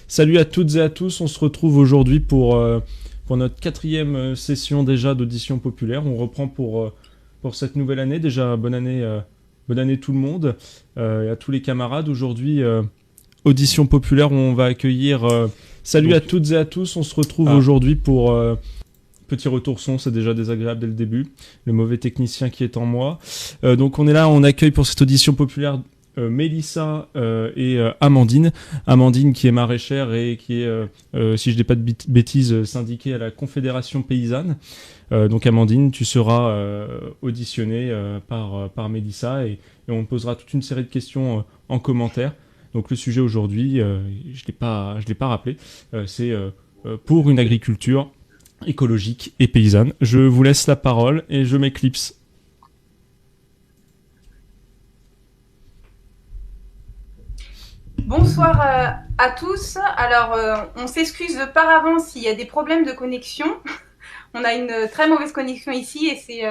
Salut à toutes et à tous, on se retrouve aujourd'hui pour notre quatrième session déjà d'audition populaire. On reprend pour cette nouvelle année. Déjà, bonne année tout le monde et à tous les camarades. Aujourd'hui, audition populaire où on va accueillir... salut à Donc, toutes et à tous, on se retrouve ah, aujourd'hui pour... petit retour son, c'est déjà désagréable dès le début. Le mauvais technicien qui est en moi. Donc on est là, on accueille pour cette audition populaire Mélissa et Amandine. Amandine qui est maraîchère et qui est, si je dis pas de bêtises, syndiquée à la Confédération paysanne. Donc Amandine, tu seras auditionnée par Mélissa et on te posera toute une série de questions en commentaire. Donc le sujet aujourd'hui, je l'ai pas rappelé, c'est pour une agriculture écologique et paysanne. Je vous laisse la parole et je m'éclipse. Bonsoir à tous. Alors, on s'excuse par avance s'il y a des problèmes de connexion. On a une très mauvaise connexion ici et c'est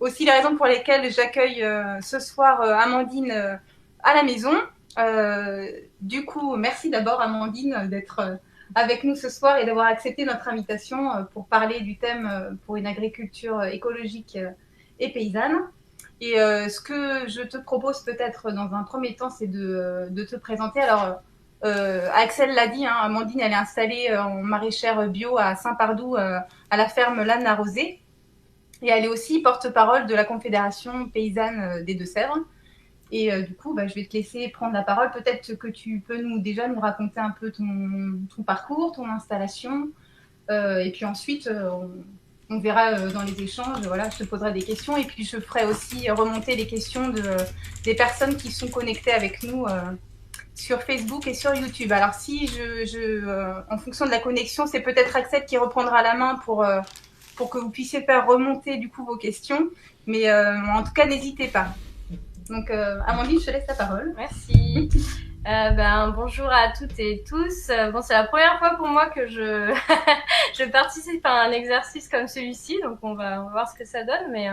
aussi la raison pour laquelle j'accueille ce soir Amandine à la maison. Du coup, merci d'abord Amandine d'être avec nous ce soir et d'avoir accepté notre invitation pour parler du thème pour une agriculture écologique et paysanne. Et ce que je te propose peut-être dans un premier temps, c'est de te présenter. Alors, Axel l'a dit, hein, Amandine, elle est installée en maraîchère bio à Saint-Pardoux, à la ferme Lanne à Rosé. Et elle est aussi porte-parole de la Confédération paysanne des Deux-Sèvres. Et du coup, je vais te laisser prendre la parole. Peut-être que tu peux déjà nous raconter un peu ton parcours, ton installation. Et puis ensuite, on verra dans les échanges. Voilà, je te poserai des questions et puis je ferai aussi remonter les questions des personnes qui sont connectées avec nous sur Facebook et sur YouTube. Alors si en fonction de la connexion, c'est peut-être Axel qui reprendra la main pour que vous puissiez faire remonter du coup vos questions. Mais en tout cas, n'hésitez pas. Donc Amandine, je te laisse la parole. Merci. Bonjour à toutes et tous. Bon, c'est la première fois pour moi que je participe à un exercice comme celui-ci, donc on va voir ce que ça donne. Mais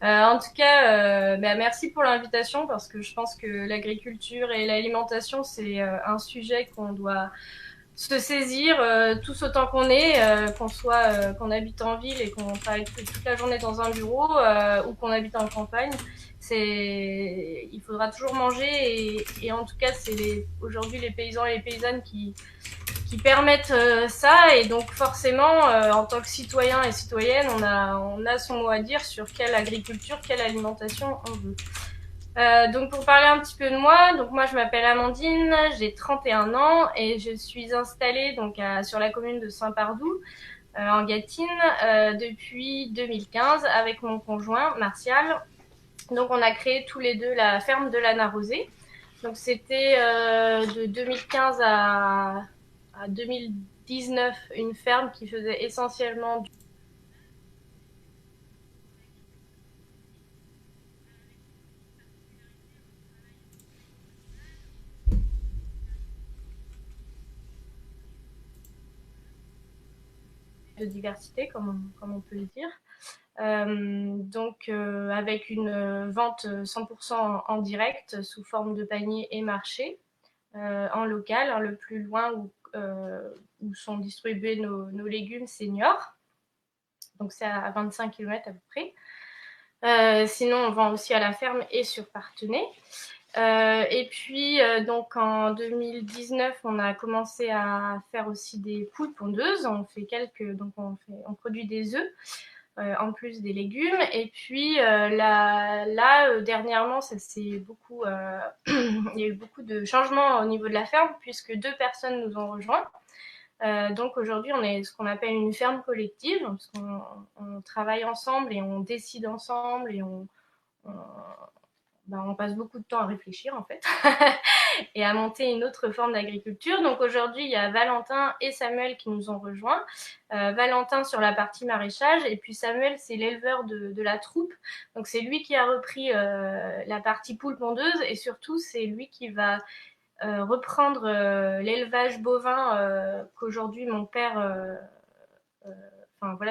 en tout cas, merci pour l'invitation parce que je pense que l'agriculture et l'alimentation, c'est un sujet qu'on doit se saisir tous autant qu'on est, qu'on habite en ville et qu'on travaille toute la journée dans un bureau ou qu'on habite en campagne. Il faudra toujours manger et en tout cas, c'est aujourd'hui les paysans et les paysannes qui permettent ça et donc forcément, en tant que citoyen et citoyenne, on a son mot à dire sur quelle agriculture, quelle alimentation on veut. Donc pour parler un petit peu de moi, donc moi je m'appelle Amandine, j'ai 31 ans et je suis installée donc sur la commune de Saint-Pardoux en Gâtine depuis 2015 avec mon conjoint Martial. Donc on a créé tous les deux la ferme de Lanne à Rosé. Donc c'était de 2015 à 2019 une ferme qui faisait essentiellement de diversité, comme on peut le dire. Avec une vente 100% en direct sous forme de panier et marché en local, hein, le plus loin où sont distribués nos légumes, c'est Niort. Donc c'est à 25 km à peu près. Sinon, on vend aussi à la ferme et sur Partenay. Et puis, donc en 2019, on a commencé à faire aussi des poules pondeuses. On produit des œufs en plus des légumes. Et puis dernièrement, il y a eu beaucoup de changements au niveau de la ferme puisque deux personnes nous ont rejoints. Donc aujourd'hui, on est ce qu'on appelle une ferme collective, parce qu'on travaille ensemble et on décide ensemble et on passe beaucoup de temps à réfléchir en fait et à monter une autre forme d'agriculture. Donc aujourd'hui, il y a Valentin et Samuel qui nous ont rejoints. Valentin sur la partie maraîchage et puis Samuel, c'est l'éleveur de la troupe. Donc c'est lui qui a repris la partie poule pondeuse et surtout c'est lui qui va reprendre l'élevage bovin qu'aujourd'hui mon père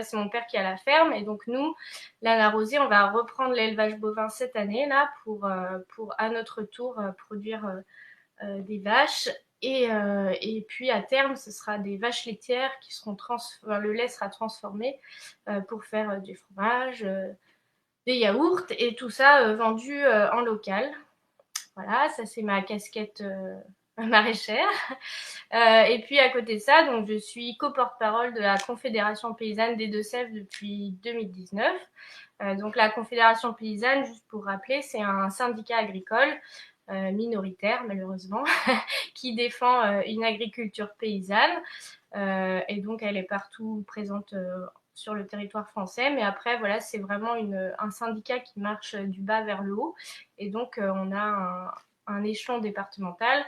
c'est mon père qui a la ferme et donc nous, Lanne à Rosé, on va reprendre l'élevage bovin cette année là pour à notre tour produire des vaches Et puis à terme, ce sera des vaches laitières qui seront le lait sera transformé pour faire du fromage, des yaourts et tout ça vendu en local. Voilà, ça c'est ma casquette maraîchère. Et puis à côté de ça, donc je suis co-porte-parole de la Confédération paysanne des Deux-Sèvres depuis 2019. Donc la Confédération paysanne, juste pour rappeler, c'est un syndicat agricole minoritaire malheureusement, qui défend une agriculture paysanne. Et donc elle est partout présente sur le territoire français. Mais après, voilà, c'est vraiment un syndicat qui marche du bas vers le haut. Et donc on a un échelon départemental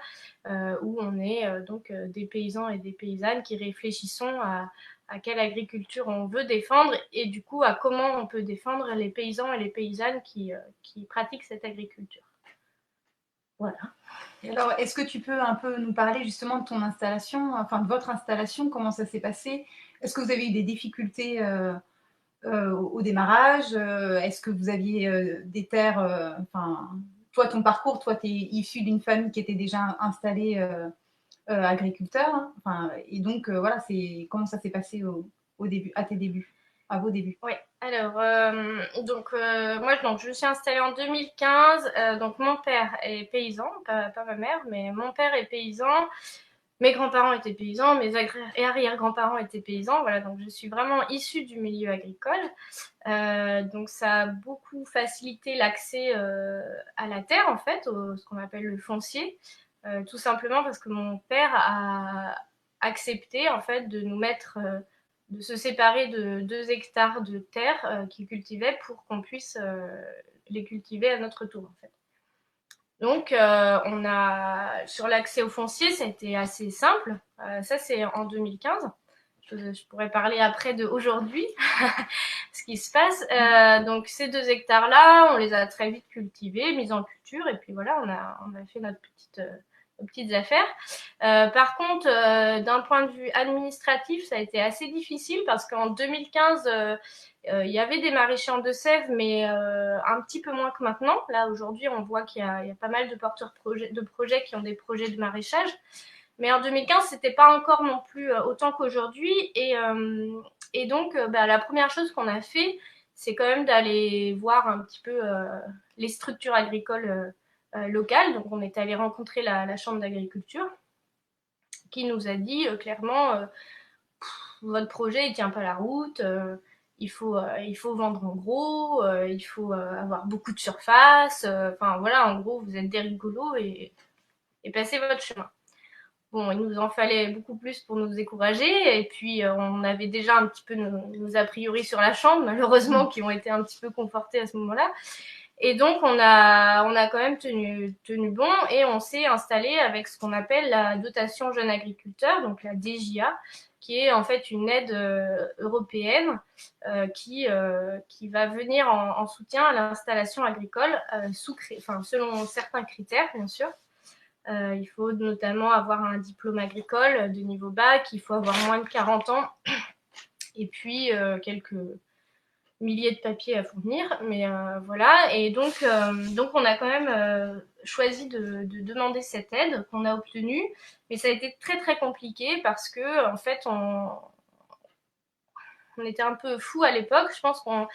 où on est donc des paysans et des paysannes qui réfléchissons à quelle agriculture on veut défendre et du coup à comment on peut défendre les paysans et les paysannes qui pratiquent cette agriculture. Voilà. Alors, est-ce que tu peux un peu nous parler justement de ton installation, enfin de votre installation, comment ça s'est passé? Est-ce que vous avez eu des difficultés au démarrage? Est-ce que vous aviez des terres, enfin, toi, ton parcours, toi, tu es issu d'une famille qui était déjà installée agriculteur, hein, enfin, et donc voilà, comment ça s'est passé au début, à tes débuts, à vos débuts? Oui, alors, moi, donc, je suis installée en 2015. Donc, mon père est paysan, pas ma mère, mais mon père est paysan. Mes grands-parents étaient paysans, mes arrière-grands-parents étaient paysans. Voilà, donc je suis vraiment issue du milieu agricole. Donc, ça a beaucoup facilité l'accès à la terre, en fait, ce qu'on appelle le foncier. Tout simplement parce que mon père a accepté, en fait, de se séparer de 2 hectares de terre qu'il cultivait pour qu'on puisse les cultiver à notre tour, en fait. Donc, sur l'accès au foncier, ça a été assez simple. Ça, c'est en 2015. Je pourrais parler après de aujourd'hui, ce qui se passe. Donc, ces 2 hectares-là, on les a très vite cultivés, mis en culture, et puis voilà, on a fait nos petites affaires. Par contre, d'un point de vue administratif, ça a été assez difficile parce qu'en 2015, il y avait des maraîchers en Deux-Sèvres, mais un petit peu moins que maintenant. Là, aujourd'hui, on voit qu'il y a pas mal de porteurs de projets qui ont des projets de maraîchage. Mais en 2015, c'était pas encore non plus autant qu'aujourd'hui. Et donc, la première chose qu'on a fait, c'est quand même d'aller voir un petit peu les structures agricoles locales. Donc, on est allé rencontrer la chambre d'agriculture qui nous a dit clairement votre projet il tient pas la route, il faut vendre en gros, il faut avoir beaucoup de surface, enfin voilà, en gros vous êtes des rigolos et passez votre chemin. Bon, il nous en fallait beaucoup plus pour nous décourager et puis on avait déjà un petit peu nos a priori sur la chambre malheureusement qui ont été un petit peu confortés à ce moment-là. Et donc, on a quand même tenu bon et on s'est installé avec ce qu'on appelle la dotation jeune agriculteur, donc la DJA, qui est en fait une aide européenne qui va venir en soutien à l'installation agricole selon certains critères, bien sûr. Il faut notamment avoir un diplôme agricole de niveau bac, il faut avoir moins de 40 ans et puis quelques milliers de papiers à fournir, mais voilà. Et donc on a quand même choisi de demander cette aide qu'on a obtenue, mais ça a été très très compliqué parce que en fait on était un peu fous à l'époque. Je pense qu'on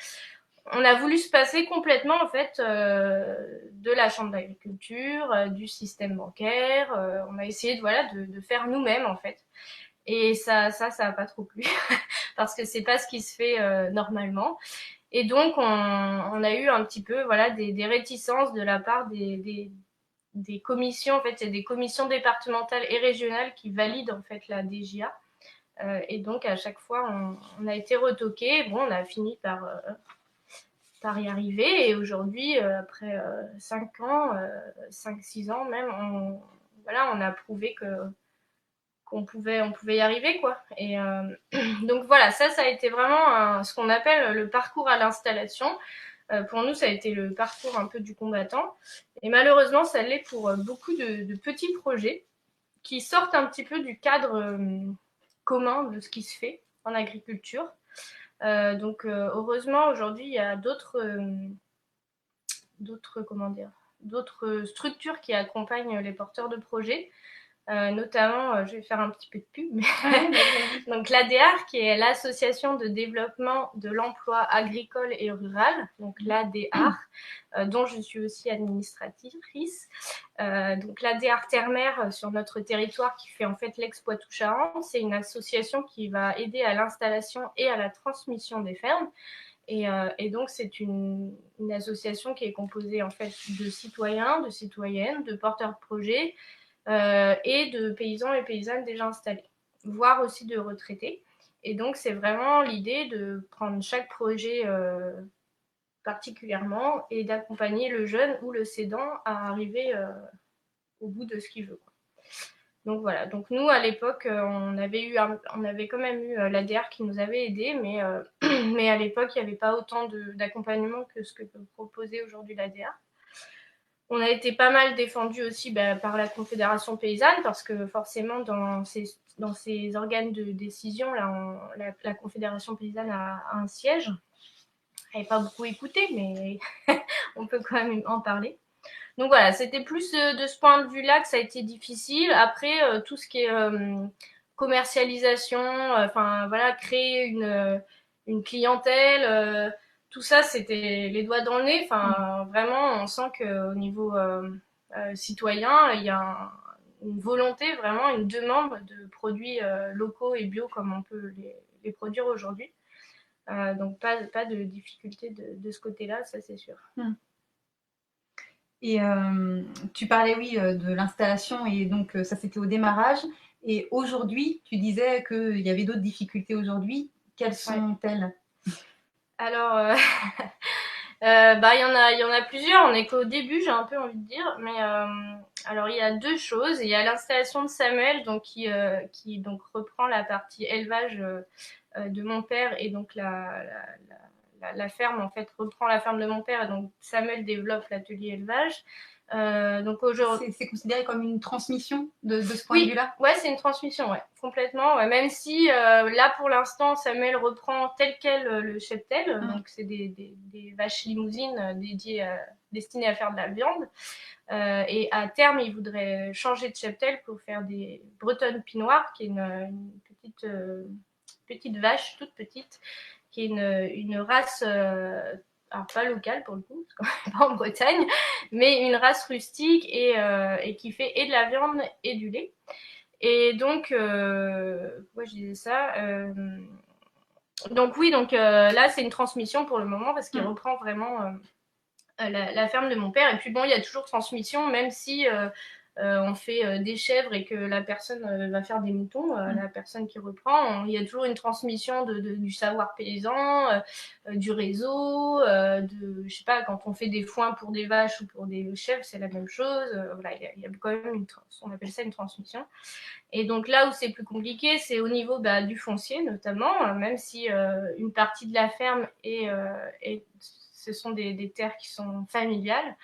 a voulu se passer complètement en fait de la chambre d'agriculture, du système bancaire. On a essayé de faire nous-mêmes en fait. Et ça a pas trop plu parce que c'est pas ce qui se fait normalement. Et donc on a eu un petit peu des réticences de la part des commissions. En fait, c'est des commissions départementales et régionales qui valident en fait la DGA. Et donc à chaque fois on a été retoqué. Bon, on a fini par y arriver et aujourd'hui après 5 ans, 5-6 ans même, on a prouvé qu'on pouvait y arriver quoi. Et donc voilà, ça a été vraiment ce qu'on appelle le parcours à l'installation. Pour nous, ça a été le parcours un peu du combattant. Et malheureusement, ça l'est pour beaucoup de petits projets qui sortent un petit peu du cadre commun de ce qui se fait en agriculture. Donc heureusement, aujourd'hui, il y a d'autres structures qui accompagnent les porteurs de projets. Notamment, je vais faire un petit peu de pub, mais donc l'ADR, qui est l'Association de développement de l'emploi agricole et rural, donc l'ADR, dont je suis aussi administratrice. Donc l'ADR Terre-Mer sur notre territoire, qui fait en fait l'Ex-Poitou-Charentes, c'est une association qui va aider à l'installation et à la transmission des fermes. Et donc c'est une association qui est composée en fait de citoyens, de citoyennes, de porteurs de projets, et de paysans et paysannes déjà installés, voire aussi de retraités. Et donc, c'est vraiment l'idée de prendre chaque projet particulièrement et d'accompagner le jeune ou le cédant à arriver au bout de ce qu'il veut. Donc voilà. Donc nous, à l'époque, on avait quand même eu l'ADR qui nous avait aidés, mais à l'époque, il n'y avait pas autant d'accompagnement que ce que peut proposer aujourd'hui l'ADR. On a été pas mal défendu aussi par la Confédération paysanne, parce que forcément, dans ces organes de décision, là, la Confédération paysanne a un siège. Elle n'est pas beaucoup écoutée, mais on peut quand même en parler. Donc voilà, c'était plus de ce point de vue-là que ça a été difficile. Après, tout ce qui est commercialisation, voilà, créer une clientèle, tout ça, c'était les doigts dans le nez. Enfin, vraiment, on sent qu'au niveau citoyen, il y a une volonté, vraiment, une demande de produits locaux et bio comme on peut les produire aujourd'hui. Donc pas de difficulté de ce côté-là, ça c'est sûr. Et tu parlais, oui, de l'installation, et donc ça c'était au démarrage. Et aujourd'hui, tu disais qu'il y avait d'autres difficultés aujourd'hui. Quelles sont-elles? Alors, il y en a plusieurs. On n'est qu'au début, j'ai un peu envie de dire. Mais alors, il y a deux choses. Il y a l'installation de Samuel, donc qui donc reprend la partie élevage de mon père, et donc la ferme en fait reprend la ferme de mon père, et donc Samuel développe l'atelier élevage. Donc aujourd'hui, c'est considéré comme une transmission de ce point de vue-là. Ouais, c'est une transmission, ouais, complètement. Ouais. Même si là pour l'instant Samuel reprend tel quel le cheptel, donc c'est des vaches limousines destinées à faire de la viande. Et à terme, il voudrait changer de cheptel pour faire des bretonnes pinoires, qui est une petite vache toute petite, qui est une race, alors pas locale pour le coup, parce qu'on n'est pas en Bretagne, mais une race rustique et qui fait et de la viande et du lait. Et donc, pourquoi je disais ça donc oui, donc là c'est une transmission pour le moment, parce qu'il reprend vraiment la ferme de mon père. Et puis bon, il y a toujours transmission, même si on fait des chèvres et que la personne va faire des moutons, la personne qui reprend, il y a toujours une transmission du savoir paysan, du réseau, je sais pas, quand on fait des foins pour des vaches ou pour des chèvres, c'est la même chose. Voilà, il y a quand même on appelle ça une transmission. Et donc là où c'est plus compliqué, c'est au niveau du foncier notamment, même si une partie de la ferme ce sont des terres qui sont familiales.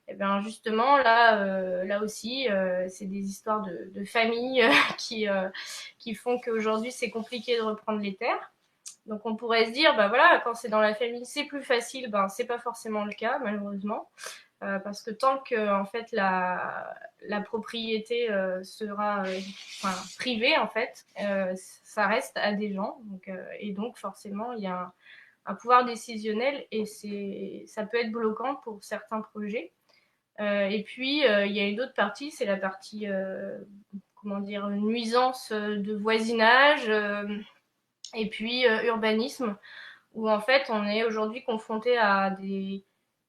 Et bien justement là aussi c'est des histoires de famille qui font qu'aujourd'hui c'est compliqué de reprendre les terres. Donc on pourrait se dire voilà, quand c'est dans la famille c'est plus facile, c'est pas forcément le cas malheureusement, parce que tant que en fait la propriété sera privée en fait, ça reste à des gens, et donc forcément il y a un pouvoir décisionnel, et ça peut être bloquant pour certains projets. Et puis, il y a une autre partie, c'est la partie, nuisance de voisinage, et puis urbanisme, où en fait, on est aujourd'hui confronté à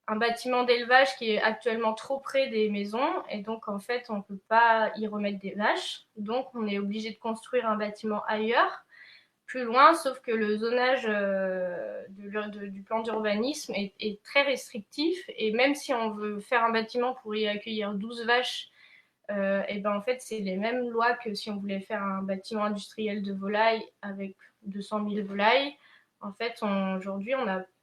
un bâtiment d'élevage qui est actuellement trop près des maisons, et donc en fait, on ne peut pas y remettre des vaches. Donc, on est obligé de construire un bâtiment ailleurs, plus loin, sauf que le zonage du plan d'urbanisme est très restrictif, et même si on veut faire un bâtiment pour y accueillir 12 vaches, et en fait c'est les mêmes lois que si on voulait faire un bâtiment industriel de volailles avec 200 000 volailles. En fait, aujourd'hui,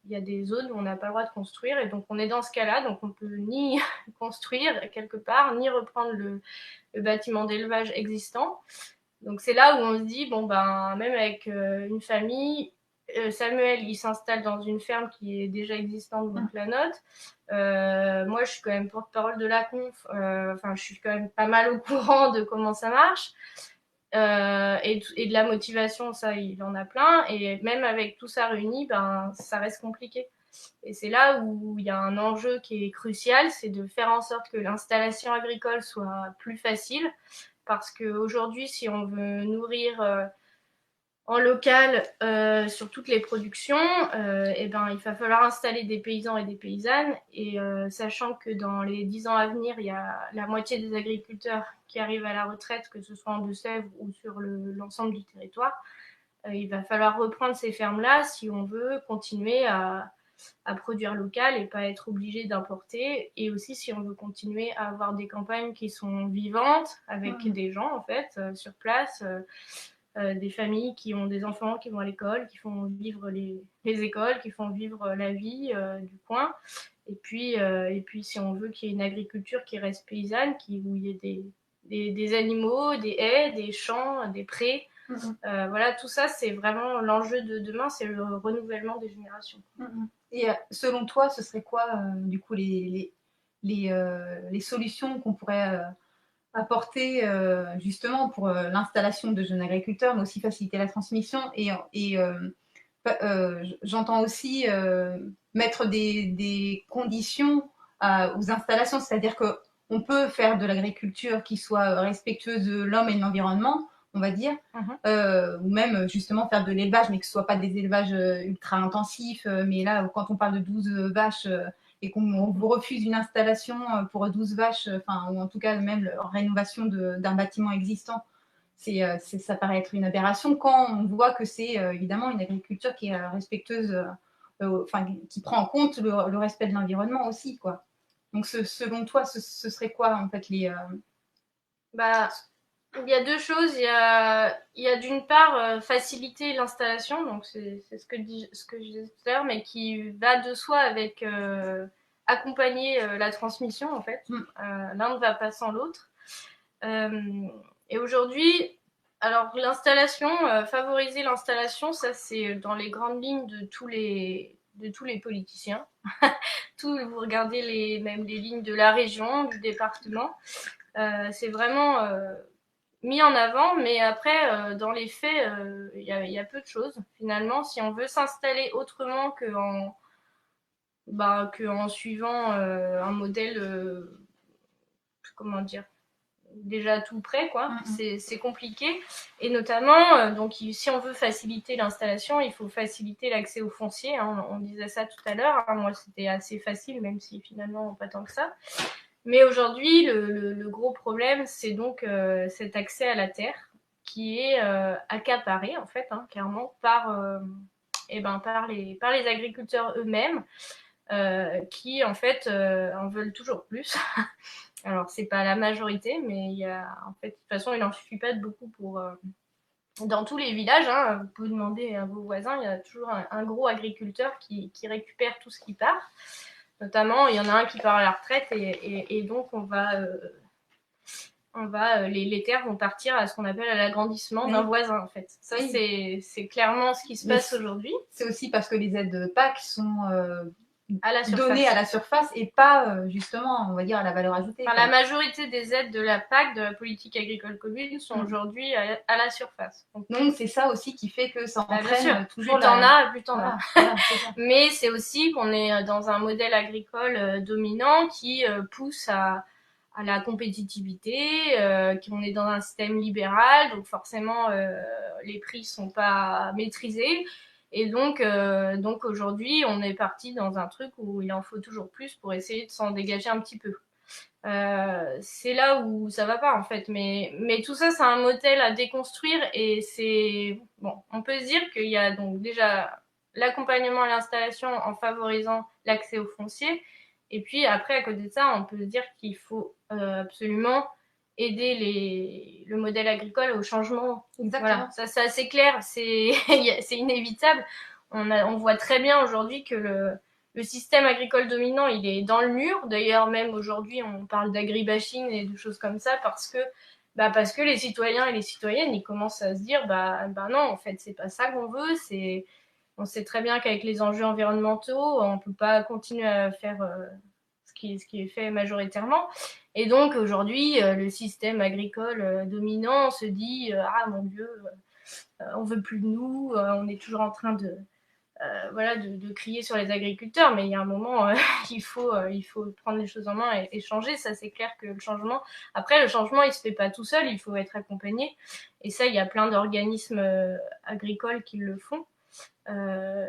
il y a des zones où on n'a pas le droit de construire, et donc on est dans ce cas-là, donc on peut ni construire quelque part, ni reprendre le bâtiment d'élevage existant. Donc c'est là où on se dit même avec une famille, Samuel, il s'installe dans une ferme qui est déjà existante, donc la nôtre. Moi, je suis quand même porte-parole de la conf. Enfin, je suis quand même pas mal au courant de comment ça marche. Et de la motivation, ça, il en a plein. Et même avec tout ça réuni, ben, ça reste compliqué. Et c'est là où il y a un enjeu qui est crucial, c'est de faire en sorte que l'installation agricole soit plus facile. Parce qu'aujourd'hui, si on veut nourrir en local sur toutes les productions, et ben, il va falloir installer des paysans et des paysannes. Et sachant que dans les 10 ans à venir, il y a la moitié des agriculteurs qui arrivent à la retraite, que ce soit en Deux-Sèvres ou sur l'ensemble du territoire, il va falloir reprendre ces fermes-là si on veut continuer à produire local et pas être obligé d'importer. Et aussi si on veut continuer à avoir des campagnes qui sont vivantes avec des gens en fait sur place. Des familles qui ont des enfants qui vont à l'école, qui font vivre les écoles, qui font vivre la vie du coin. Et puis, si on veut qu'il y ait une agriculture qui reste paysanne, où il y ait des animaux, des haies, des champs, des prés. Voilà, tout ça, c'est vraiment l'enjeu de demain, c'est le renouvellement des générations. Et selon toi, ce serait quoi, du coup, les solutions qu'on pourrait apporter justement pour l'installation de jeunes agriculteurs, mais aussi faciliter la transmission et j'entends aussi mettre des conditions aux installations, c'est-à-dire qu'on peut faire de l'agriculture qui soit respectueuse de l'homme et de l'environnement, on va dire, ou même justement faire de l'élevage, mais que ce ne soit pas des élevages ultra intensifs. Mais là, quand on parle de 12 vaches et qu'on vous refuse une installation pour 12 vaches, ou en tout cas même la rénovation d'un bâtiment existant, ça paraît être une aberration quand on voit que c'est évidemment une agriculture qui est respectueuse, qui prend en compte le respect de l'environnement aussi, quoi. Donc selon toi, ce serait quoi en fait Bah, il y a deux choses. Il y a d'une part faciliter l'installation, donc c'est ce que je disais tout à l'heure, mais qui va de soi avec accompagner la transmission en fait. L'un ne va pas sans l'autre. Et aujourd'hui, alors l'installation, favoriser l'installation, ça c'est dans les grandes lignes de tous les politiciens. Vous regardez même les lignes de la région, du département. C'est vraiment mis en avant, mais après, dans les faits, il y a peu de choses. Finalement, si on veut s'installer autrement qu'en suivant un modèle, comment dire, déjà tout prêt, quoi. C'est compliqué. Et notamment, donc, si on veut faciliter l'installation, il faut faciliter l'accès au foncier. Hein. On disait ça tout à l'heure. Hein. Moi, c'était assez facile, même si finalement, pas tant que ça. Mais aujourd'hui, le gros problème, c'est donc cet accès à la terre qui est accaparé, en fait, hein, clairement, par les agriculteurs eux-mêmes qui, en fait, en veulent toujours plus. Alors, c'est pas la majorité, mais en fait, de toute façon, il n'en suffit pas de beaucoup pour... dans tous les villages, hein, vous pouvez demander à vos voisins, il y a toujours un gros agriculteur qui récupère tout ce qui part. Notamment, il y en a un qui part à la retraite et donc les terres vont partir à ce qu'on appelle à l'agrandissement d'un voisin en fait. Ça c'est clairement ce qui se passe aujourd'hui. C'est aussi parce que les aides PAC sont données à la surface et pas justement, on va dire, à la valeur ajoutée. Enfin, la majorité des aides de la PAC, de la politique agricole commune, sont aujourd'hui à la surface. Donc c'est ça aussi qui fait que ça entraîne toujours plus t'en as, plus t'en as. Voilà, mais c'est aussi qu'on est dans un modèle agricole dominant qui pousse à la compétitivité, qu'on est dans un système libéral, donc forcément les prix sont pas maîtrisés. Et donc aujourd'hui, on est parti dans un truc où il en faut toujours plus pour essayer de s'en dégager un petit peu. C'est là où ça va pas en fait, mais tout ça, c'est un modèle à déconstruire et c'est bon. On peut se dire qu'il y a donc déjà l'accompagnement à l'installation en favorisant l'accès au foncier, et puis après à côté de ça, on peut se dire qu'il faut absolument aider le modèle agricole au changement. Exactement. Voilà, ça c'est clair, c'est inévitable. On voit très bien aujourd'hui que le système agricole dominant, il est dans le mur. D'ailleurs, même aujourd'hui, on parle d'agribashing et de choses comme ça parce que les citoyens et les citoyennes, ils commencent à se dire, non, en fait, c'est pas ça qu'on veut. on sait très bien qu'avec les enjeux environnementaux, on peut pas continuer à faire ce qui est fait majoritairement. Et donc aujourd'hui, le système agricole dominant se dit ah mon Dieu, on veut plus de nous, on est toujours en train de crier sur les agriculteurs, mais il y a un moment, il faut prendre les choses en main et changer. Ça, c'est clair que le changement, après, le changement, il se fait pas tout seul, il faut être accompagné. Et ça, il y a plein d'organismes agricoles qui le font.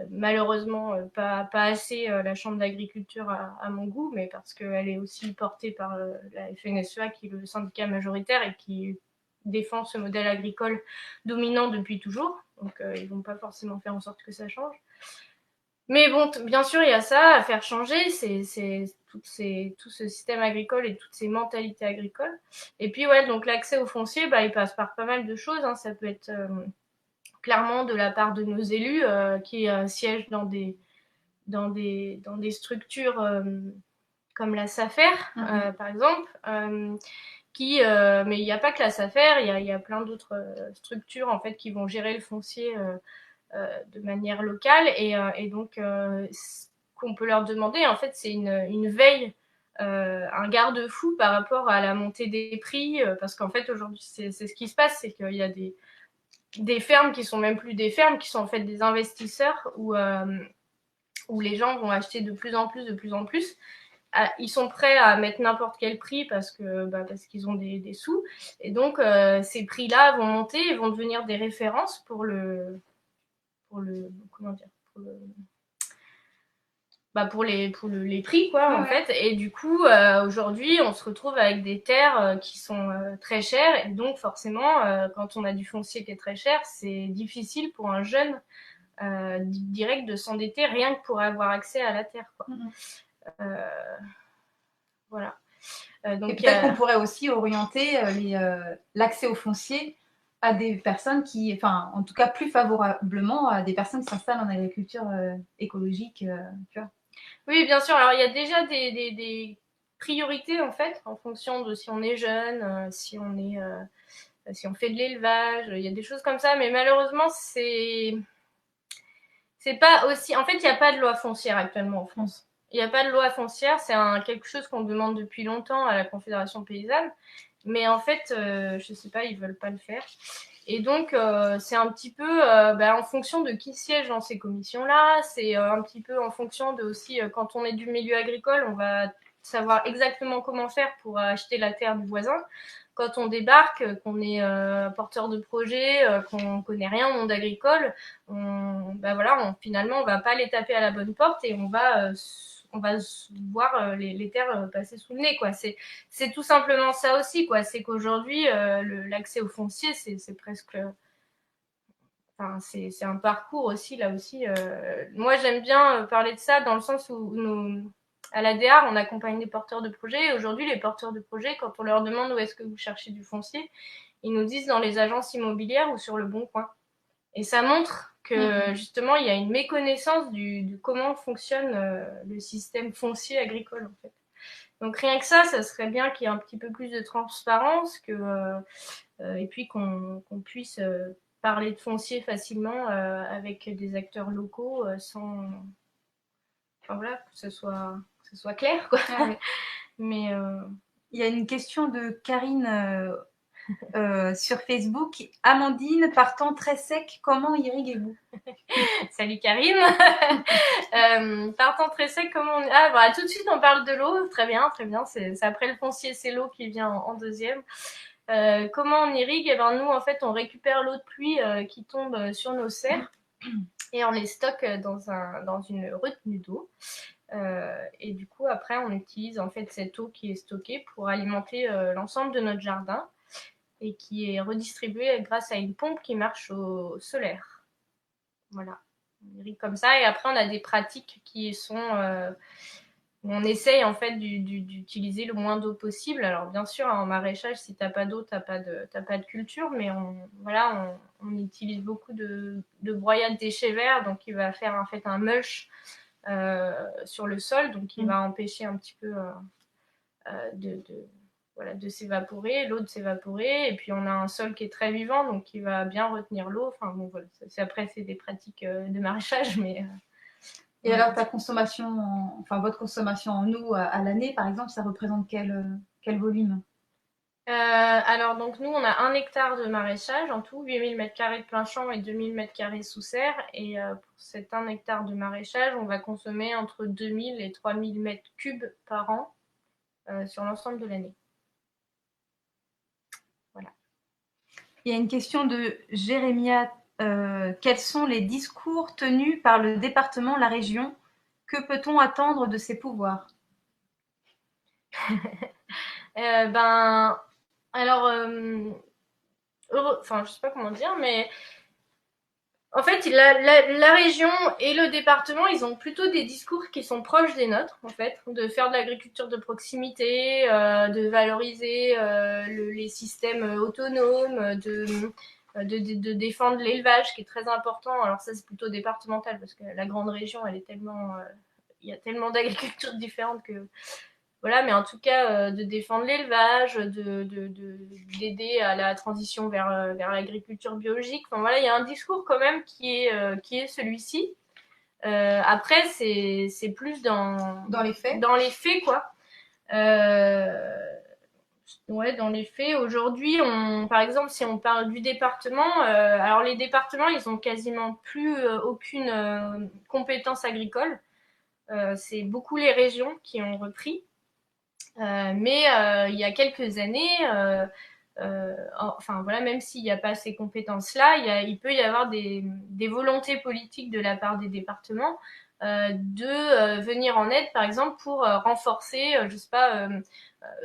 Malheureusement, pas assez la Chambre d'agriculture à mon goût, mais parce qu'elle est aussi portée par la FNSEA, qui est le syndicat majoritaire et qui défend ce modèle agricole dominant depuis toujours. Donc, ils vont pas forcément faire en sorte que ça change. Mais bon, bien sûr, il y a ça à faire changer, c'est tout ce système agricole et toutes ces mentalités agricoles. Et puis, ouais, donc l'accès au foncier, il passe par pas mal de choses. Hein. Ça peut être clairement de la part de nos élus qui siègent dans des structures comme la SAFER, par exemple. Mais il n'y a pas que la SAFER, il y a plein d'autres structures en fait qui vont gérer le foncier de manière locale et donc ce qu'on peut leur demander en fait c'est une veille, un garde-fou par rapport à la montée des prix parce qu'en fait aujourd'hui c'est ce qui se passe, c'est qu'il y a des fermes qui sont même plus des fermes, qui sont en fait des investisseurs où les gens vont acheter de plus en plus. Ils sont prêts à mettre n'importe quel prix parce qu'ils ont des sous. Et donc, ces prix-là vont monter et vont devenir des références pour les prix, quoi, en fait. Et du coup, aujourd'hui, on se retrouve avec des terres qui sont très chères. Et donc, forcément, quand on a du foncier qui est très cher, c'est difficile pour un jeune direct de s'endetter rien que pour avoir accès à la terre, quoi. Voilà. Donc, et peut-être qu'on pourrait aussi orienter l'accès au foncier à des personnes en tout cas plus favorablement à des personnes qui s'installent en agriculture écologique, tu vois. Oui, bien sûr. Alors, il y a déjà des priorités, en fait, en fonction de si on est jeune, si on fait de l'élevage, il y a des choses comme ça, mais malheureusement, c'est pas aussi... En fait, il n'y a pas de loi foncière actuellement en France. Il n'y a pas de loi foncière, c'est quelque chose qu'on demande depuis longtemps à la Confédération paysanne, mais en fait, je sais pas, ils veulent pas le faire. Et donc, c'est un petit peu en fonction de qui siège dans ces commissions-là, c'est un petit peu en fonction de aussi, quand on est du milieu agricole, on va savoir exactement comment faire pour acheter la terre du voisin. Quand on débarque, qu'on est porteur de projet, qu'on connaît rien au monde agricole, finalement, on va pas les taper à la bonne porte et on va voir les terres passer sous le nez, quoi. C'est tout simplement ça aussi, quoi. C'est qu'aujourd'hui, l'accès au foncier, c'est presque... Enfin, c'est un parcours aussi, là aussi. Moi, j'aime bien parler de ça dans le sens où à la DEAR, on accompagne des porteurs de projets. Et aujourd'hui, les porteurs de projets, quand on leur demande où est-ce que vous cherchez du foncier, ils nous disent dans les agences immobilières ou sur le Bon Coin. Et ça montre que justement, il y a une méconnaissance de comment fonctionne le système foncier agricole, en fait. Donc rien que ça serait bien qu'il y ait un petit peu plus de transparence, et puis qu'on puisse parler de foncier facilement avec des acteurs locaux sans... Enfin voilà, que ce soit clair, quoi. Ouais. Mais il y a une question de Karine sur Facebook. Amandine, par temps très sec, comment irriguez-vous? Salut Karine. Par temps très sec, comment on... tout de suite on parle de l'eau. Très bien. C'est après le foncier, c'est l'eau qui vient en deuxième. Comment on irrigue? Nous, en fait, on récupère l'eau de pluie qui tombe sur nos serres et on les stocke dans une retenue d'eau. Et du coup, après, on utilise en fait cette eau qui est stockée pour alimenter l'ensemble de notre jardin et qui est redistribuée grâce à une pompe qui marche au solaire. Voilà, on irrigue comme ça. Et après, on a des pratiques qui sont... on essaye en fait d'utiliser le moins d'eau possible. Alors bien sûr, en maraîchage, si t'as pas d'eau, t'as pas de culture, mais on utilise beaucoup de broyade déchets verts, donc il va faire en fait un mulch sur le sol, donc il va empêcher un petit peu de s'évaporer, l'eau de s'évaporer, et puis on a un sol qui est très vivant, donc qui va bien retenir l'eau. Enfin bon, voilà, après c'est des pratiques de maraîchage, mais et alors ta consommation, votre consommation en eau à l'année, par exemple, ça représente quel volume? Alors donc nous on a 1 hectare de maraîchage en tout, 8000 m² de plein champ et 2000 m² sous serre, et pour cet 1 hectare de maraîchage on va consommer entre 2000 et 3000 m³ par an sur l'ensemble de l'année. Voilà. Il y a une question de Jérémia. Quels sont les discours tenus par le département, la région? Que peut-on attendre de ces pouvoirs? Alors, je sais pas comment dire, mais en fait, la région et le département, ils ont plutôt des discours qui sont proches des nôtres, en fait, de faire de l'agriculture de proximité, de valoriser les systèmes autonomes, de défendre l'élevage, qui est très important. Alors ça, c'est plutôt départemental, parce que la grande région, elle est tellement, il y a tellement d'agricultures différentes que voilà, mais en tout cas, de défendre l'élevage, d'aider à la transition vers l'agriculture biologique. Enfin voilà, il y a un discours quand même qui est celui-ci. Après, c'est plus dans les faits. Dans les faits, quoi. Ouais, dans les faits, aujourd'hui, par exemple, si on parle du département, alors les départements, ils ont quasiment plus aucune compétence agricole. C'est beaucoup les régions qui ont repris. Mais il y a quelques années, même s'il n'y a pas ces compétences-là, il peut y avoir des volontés politiques de la part des départements de venir en aide, par exemple, pour renforcer, je sais pas,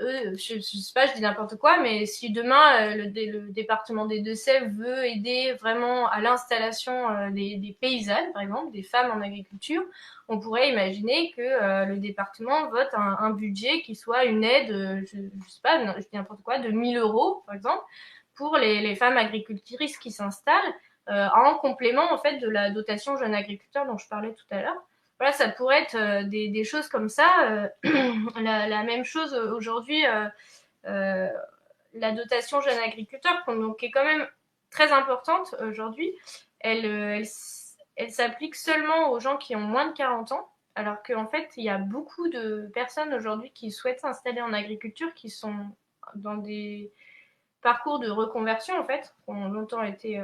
je sais pas, je dis n'importe quoi, mais si demain le département des Deux-Sèvres veut aider vraiment à l'installation des paysannes, par exemple, des femmes en agriculture, on pourrait imaginer que le département vote un budget qui soit une aide, je sais pas, je dis n'importe quoi, de 1 000 € par exemple, pour les femmes agricultrices qui s'installent, en complément en fait de la dotation jeune agriculteur dont je parlais tout à l'heure. Voilà, ça pourrait être des choses comme ça. La même chose aujourd'hui, la dotation jeune agriculteur, donc, qui est quand même très importante aujourd'hui, elle s'applique seulement aux gens qui ont moins de 40 ans, alors qu'en fait, il y a beaucoup de personnes aujourd'hui qui souhaitent s'installer en agriculture, qui sont dans des parcours de reconversion, en fait, qui ont longtemps été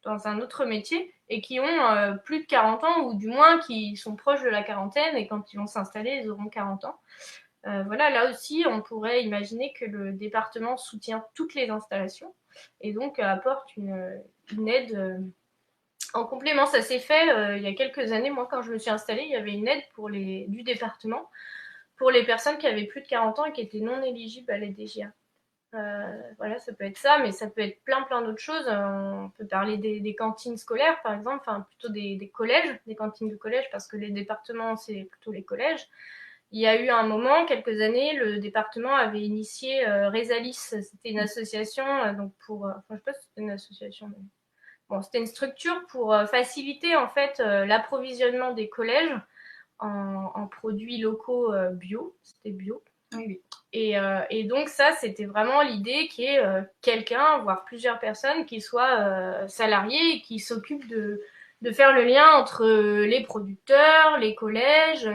dans un autre métier, et qui ont plus de 40 ans, ou du moins qui sont proches de la quarantaine, et quand ils vont s'installer, ils auront 40 ans. Voilà, là aussi, on pourrait imaginer que le département soutient toutes les installations, et donc apporte une aide en complément. Ça s'est fait il y a quelques années. Moi, quand je me suis installée, il y avait une aide du département pour les personnes qui avaient plus de 40 ans et qui étaient non éligibles à l'aide DGA. Voilà, ça peut être ça, mais ça peut être plein d'autres choses. On peut parler des cantines scolaires, par exemple, enfin plutôt des collèges, des cantines de collège, parce que les départements, c'est plutôt les collèges. Il y a eu un moment, quelques années, le département avait initié Resalis. C'était une association, donc je sais pas si c'était une association, mais bon, c'était une structure pour faciliter en fait l'approvisionnement des collèges en produits locaux bio. C'était bio. Oui. Et donc ça, c'était vraiment l'idée qu'il y ait quelqu'un, voire plusieurs personnes qui soient salariés et qui s'occupent de faire le lien entre les producteurs, les collèges,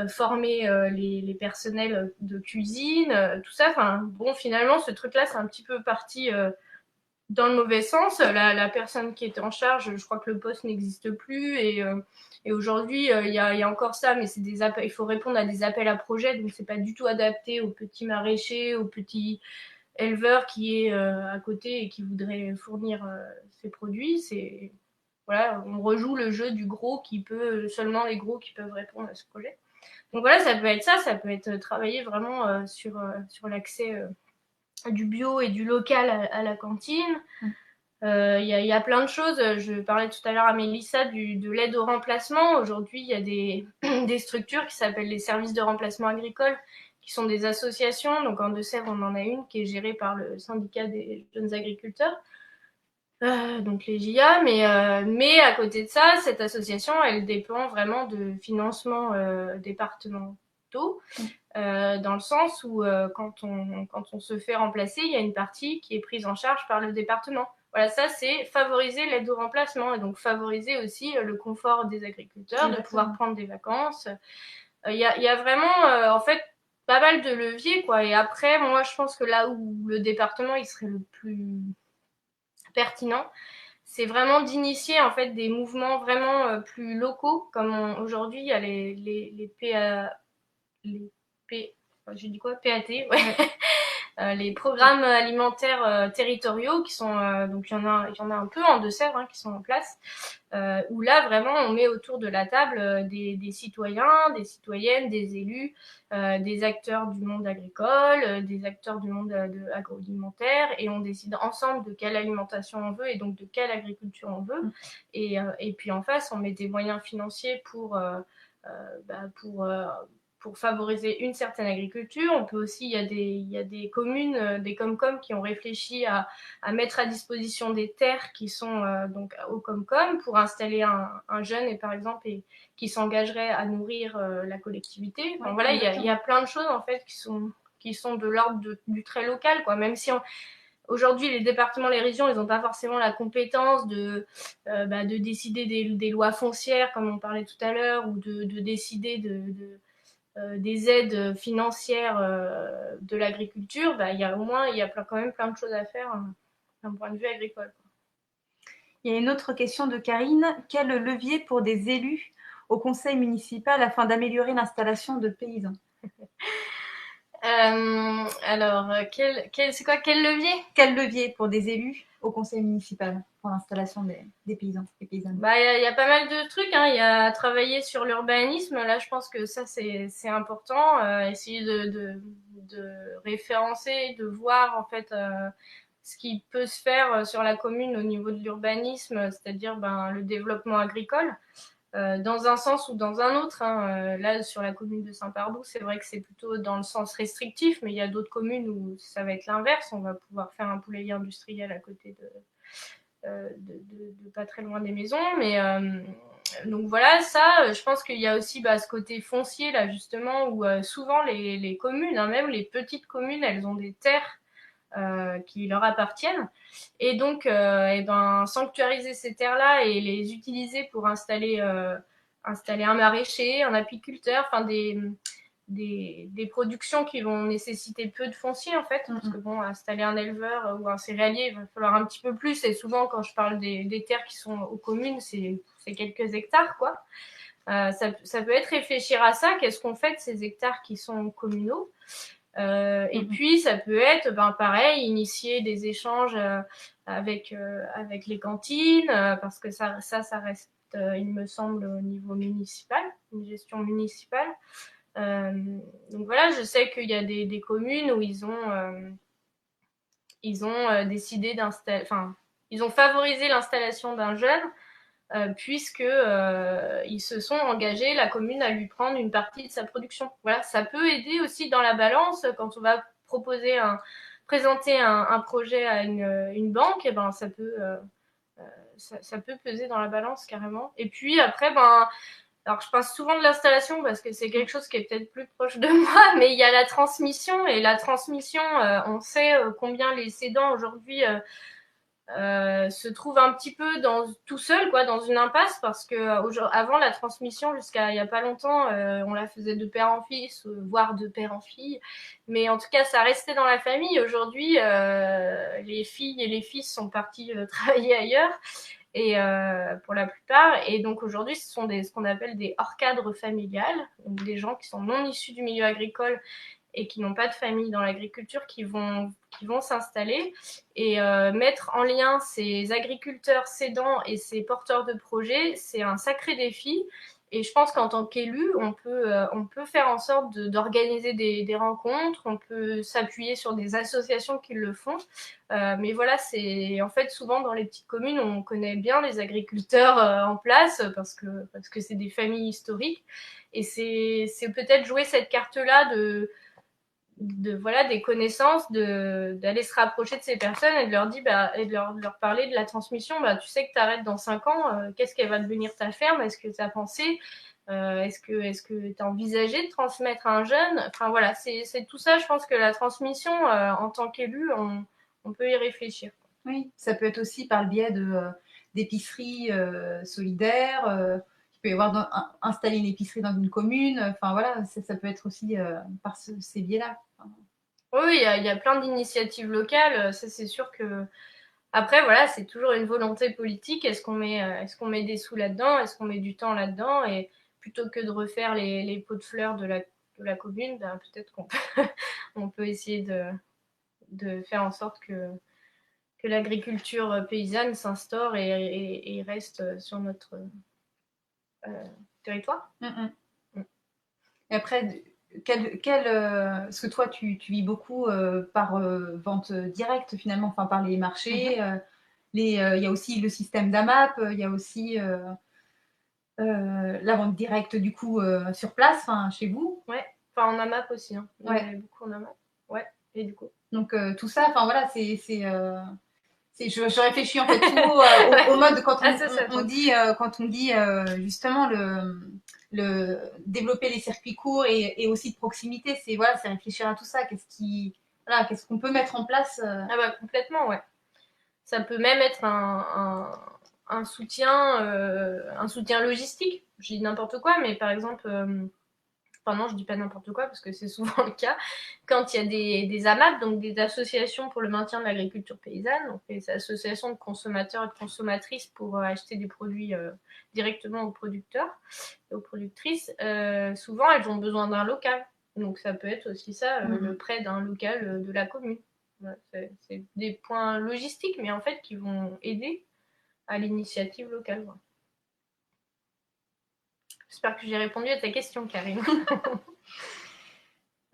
former les personnels de cuisine, tout ça. Enfin, bon, finalement, ce truc-là, c'est un petit peu parti dans le mauvais sens. La personne qui était en charge, je crois que le poste n'existe plus, et aujourd'hui il y a encore ça, mais c'est des appels, il faut répondre à des appels à projets, donc c'est pas du tout adapté aux petits maraîchers, aux petits éleveurs qui est à côté et qui voudraient fournir ces produits. C'est voilà, on rejoue le jeu du gros seulement les gros qui peuvent répondre à ce projet. Donc voilà, ça peut être ça, ça peut être travailler vraiment sur l'accès du bio et du local à la cantine. Il y a plein de choses. Je parlais tout à l'heure à Mélissa de l'aide au remplacement. Aujourd'hui, il y a des structures qui s'appellent les services de remplacement agricole, qui sont des associations. Donc en Deux-Sèvres, on en a une qui est gérée par le syndicat des jeunes agriculteurs, donc les JA. Mais à côté de ça, cette association, elle dépend vraiment de financement tôt, dans le sens où quand on se fait remplacer, il y a une partie qui est prise en charge par le département. Voilà, ça c'est favoriser l'aide au remplacement et donc favoriser aussi le confort des agriculteurs, de pouvoir prendre des vacances. Il y a vraiment en fait pas mal de leviers quoi. Et après, moi je pense que là où le département il serait le plus pertinent, c'est vraiment d'initier en fait des mouvements vraiment plus locaux, comme aujourd'hui il y a les PA, les P, j'ai dit quoi, PAT, ouais. Les programmes alimentaires territoriaux qui sont donc il y en a un peu en Deux-Sèvres qui sont en place, où là vraiment on met autour de la table des citoyens, des citoyennes, des élus, des acteurs du monde agricole, des acteurs du monde agroalimentaire, et on décide ensemble de quelle alimentation on veut et donc de quelle agriculture on veut. Et puis en face on met des moyens financiers pour favoriser une certaine agriculture. On peut aussi, il y a des communes, des Comcom qui ont réfléchi à mettre à disposition des terres qui sont donc au Comcom pour installer un jeune et par exemple qui s'engagerait à nourrir la collectivité. Enfin, voilà, il y a plein de choses en fait qui sont de l'ordre du très local, quoi. Même si aujourd'hui, les départements, les régions, ils n'ont pas forcément la compétence de décider des lois foncières, comme on parlait tout à l'heure, ou de décider des aides financières de l'agriculture. Il y a quand même plein de choses à faire d'un point de vue agricole. Il y a une autre question de Karine. Quel levier pour des élus au conseil municipal afin d'améliorer l'installation de paysans? Alors, c'est quoi, quel levier? Quel levier pour des élus au conseil municipal pour l'installation des paysans et paysannes? Il y a pas mal de trucs. Il y a travailler sur l'urbanisme. Là, je pense que ça, c'est important. Essayer de référencer, de voir en fait ce qui peut se faire sur la commune au niveau de l'urbanisme, c'est-à-dire le développement agricole. Dans un sens ou dans un autre. Là, sur la commune de Saint-Pardoux, c'est vrai que c'est plutôt dans le sens restrictif, mais il y a d'autres communes où ça va être l'inverse. On va pouvoir faire un poulailler industriel à côté de pas très loin des maisons. Mais donc voilà, ça, je pense qu'il y a aussi ce côté foncier, là, justement, où souvent les communes, même les petites communes, elles ont des terres qui leur appartiennent. Et donc, sanctuariser ces terres-là et les utiliser pour installer un maraîcher, un apiculteur, enfin des productions qui vont nécessiter peu de foncier en fait, parce que installer un éleveur ou un céréalier, il va falloir un petit peu plus. Et souvent, quand je parle des terres qui sont aux communes, c'est quelques hectares, quoi. Ça peut être réfléchir à ça. Qu'est-ce qu'on fait de ces hectares qui sont communaux? Et puis ça peut être pareil, initier des échanges avec les cantines, parce que ça reste il me semble au niveau municipal, une gestion municipale. Donc voilà, je sais qu'il y a des communes où ils ont décidé ils ont favorisé l'installation d'un jeune puisque ils se sont engagés, la commune, à lui prendre une partie de sa production. Voilà, ça peut aider aussi dans la balance quand on va présenter un projet à une banque. Et ça peut peser dans la balance carrément. Et puis après, alors je parle souvent de l'installation parce que c'est quelque chose qui est peut-être plus proche de moi, mais il y a la transmission. Et la transmission, on sait combien les cédants aujourd'hui se trouvent un petit peu tout seul, quoi, dans une impasse, parce que avant la transmission, jusqu'à il y a pas longtemps, on la faisait de père en fils, voire de père en fille, mais en tout cas ça restait dans la famille. Aujourd'hui, les filles et les fils sont partis travailler ailleurs, et pour la plupart, et donc aujourd'hui ce sont ce qu'on appelle des hors cadres familiales, donc des gens qui sont non issus du milieu agricole et qui n'ont pas de famille dans l'agriculture, qui vont s'installer et mettre en lien ces agriculteurs cédants et ces porteurs de projets, c'est un sacré défi. Et je pense qu'en tant qu'élu, on peut faire en sorte d'organiser des rencontres, on peut s'appuyer sur des associations qui le font. Mais voilà, c'est en fait souvent dans les petites communes, on connaît bien les agriculteurs en place parce que c'est des familles historiques. Et c'est peut-être jouer cette carte-là des connaissances, d'aller se rapprocher de ces personnes et de leur dire et de leur parler de la transmission. Tu sais que tu arrêtes dans 5 ans, qu'est-ce qu'elle va devenir ta ferme, est-ce que tu as pensé, Est-ce que tu as envisagé de transmettre à un jeune? Enfin voilà, c'est tout ça. Je pense que la transmission, en tant qu'élu, on peut y réfléchir. Oui, ça peut être aussi par le biais d'épiceries solidaires. Il peut y avoir installer une épicerie dans une commune. Enfin voilà, ça peut être aussi par ces biais-là. Enfin, Oui, il y a plein d'initiatives locales. Ça, c'est sûr que. Après, voilà, c'est toujours une volonté politique. Est-ce qu'on met des sous là-dedans? Est-ce qu'on met du temps là-dedans? Et plutôt que de refaire les pots de fleurs de la commune, ben, peut-être qu'on peut, on peut essayer de faire en sorte que l'agriculture paysanne s'instaure et reste sur notre territoire. Et après, parce que toi, tu vis beaucoup par vente directe finalement, enfin par les marchés. Il y a aussi le système d'AMAP, il y a aussi la vente directe du coup sur place, chez vous. Ouais, enfin en AMAP aussi. Hein. Il y Ouais. en a beaucoup en AMAP. Ouais, et du coup. Donc tout ça, enfin voilà, je réfléchis en fait tout au mode quand on dit justement le développer les circuits courts et aussi de proximité, c'est voilà, c'est réfléchir à tout ça. Qu'est-ce qu'on peut mettre en place Ah bah complètement, ouais. Ça peut même être un soutien logistique. Je dis n'importe quoi, mais par exemple, enfin non, je dis pas n'importe quoi parce que c'est souvent le cas. Quand il y a des AMAP, donc des associations pour le maintien de l'agriculture paysanne, donc des associations de consommateurs et de consommatrices pour acheter des produits directement aux producteurs et aux productrices, souvent elles ont besoin d'un local. Donc ça peut être aussi ça, le prêt d'un local de la commune. Voilà, c'est des points logistiques, mais en fait qui vont aider à l'initiative locale. Voilà. J'espère que j'ai répondu à ta question, Karine.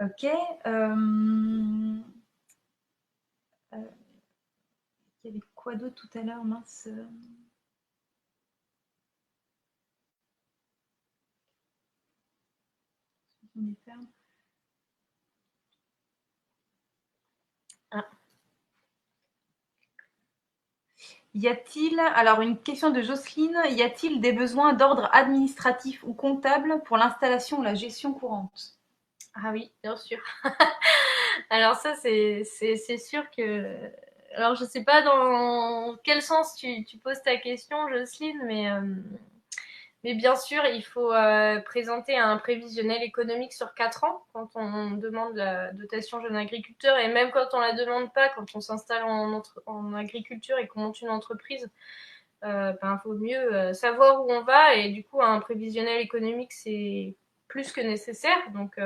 Ok. Il y avait quoi d'autre tout à l'heure, mince. Ah. Y a-t-il, alors une question de Jocelyne, y a-t-il des besoins d'ordre administratif ou comptable pour l'installation ou la gestion courante? Ah oui, bien sûr. Alors ça, c'est sûr que... Alors je sais pas dans quel sens tu poses ta question, Jocelyne, mais bien sûr, il faut présenter un prévisionnel économique sur 4 ans quand on demande la dotation jeune agriculteur et même quand on la demande pas, quand on s'installe en agriculture et qu'on monte une entreprise, faut mieux savoir où on va et du coup un prévisionnel économique c'est plus que nécessaire. Donc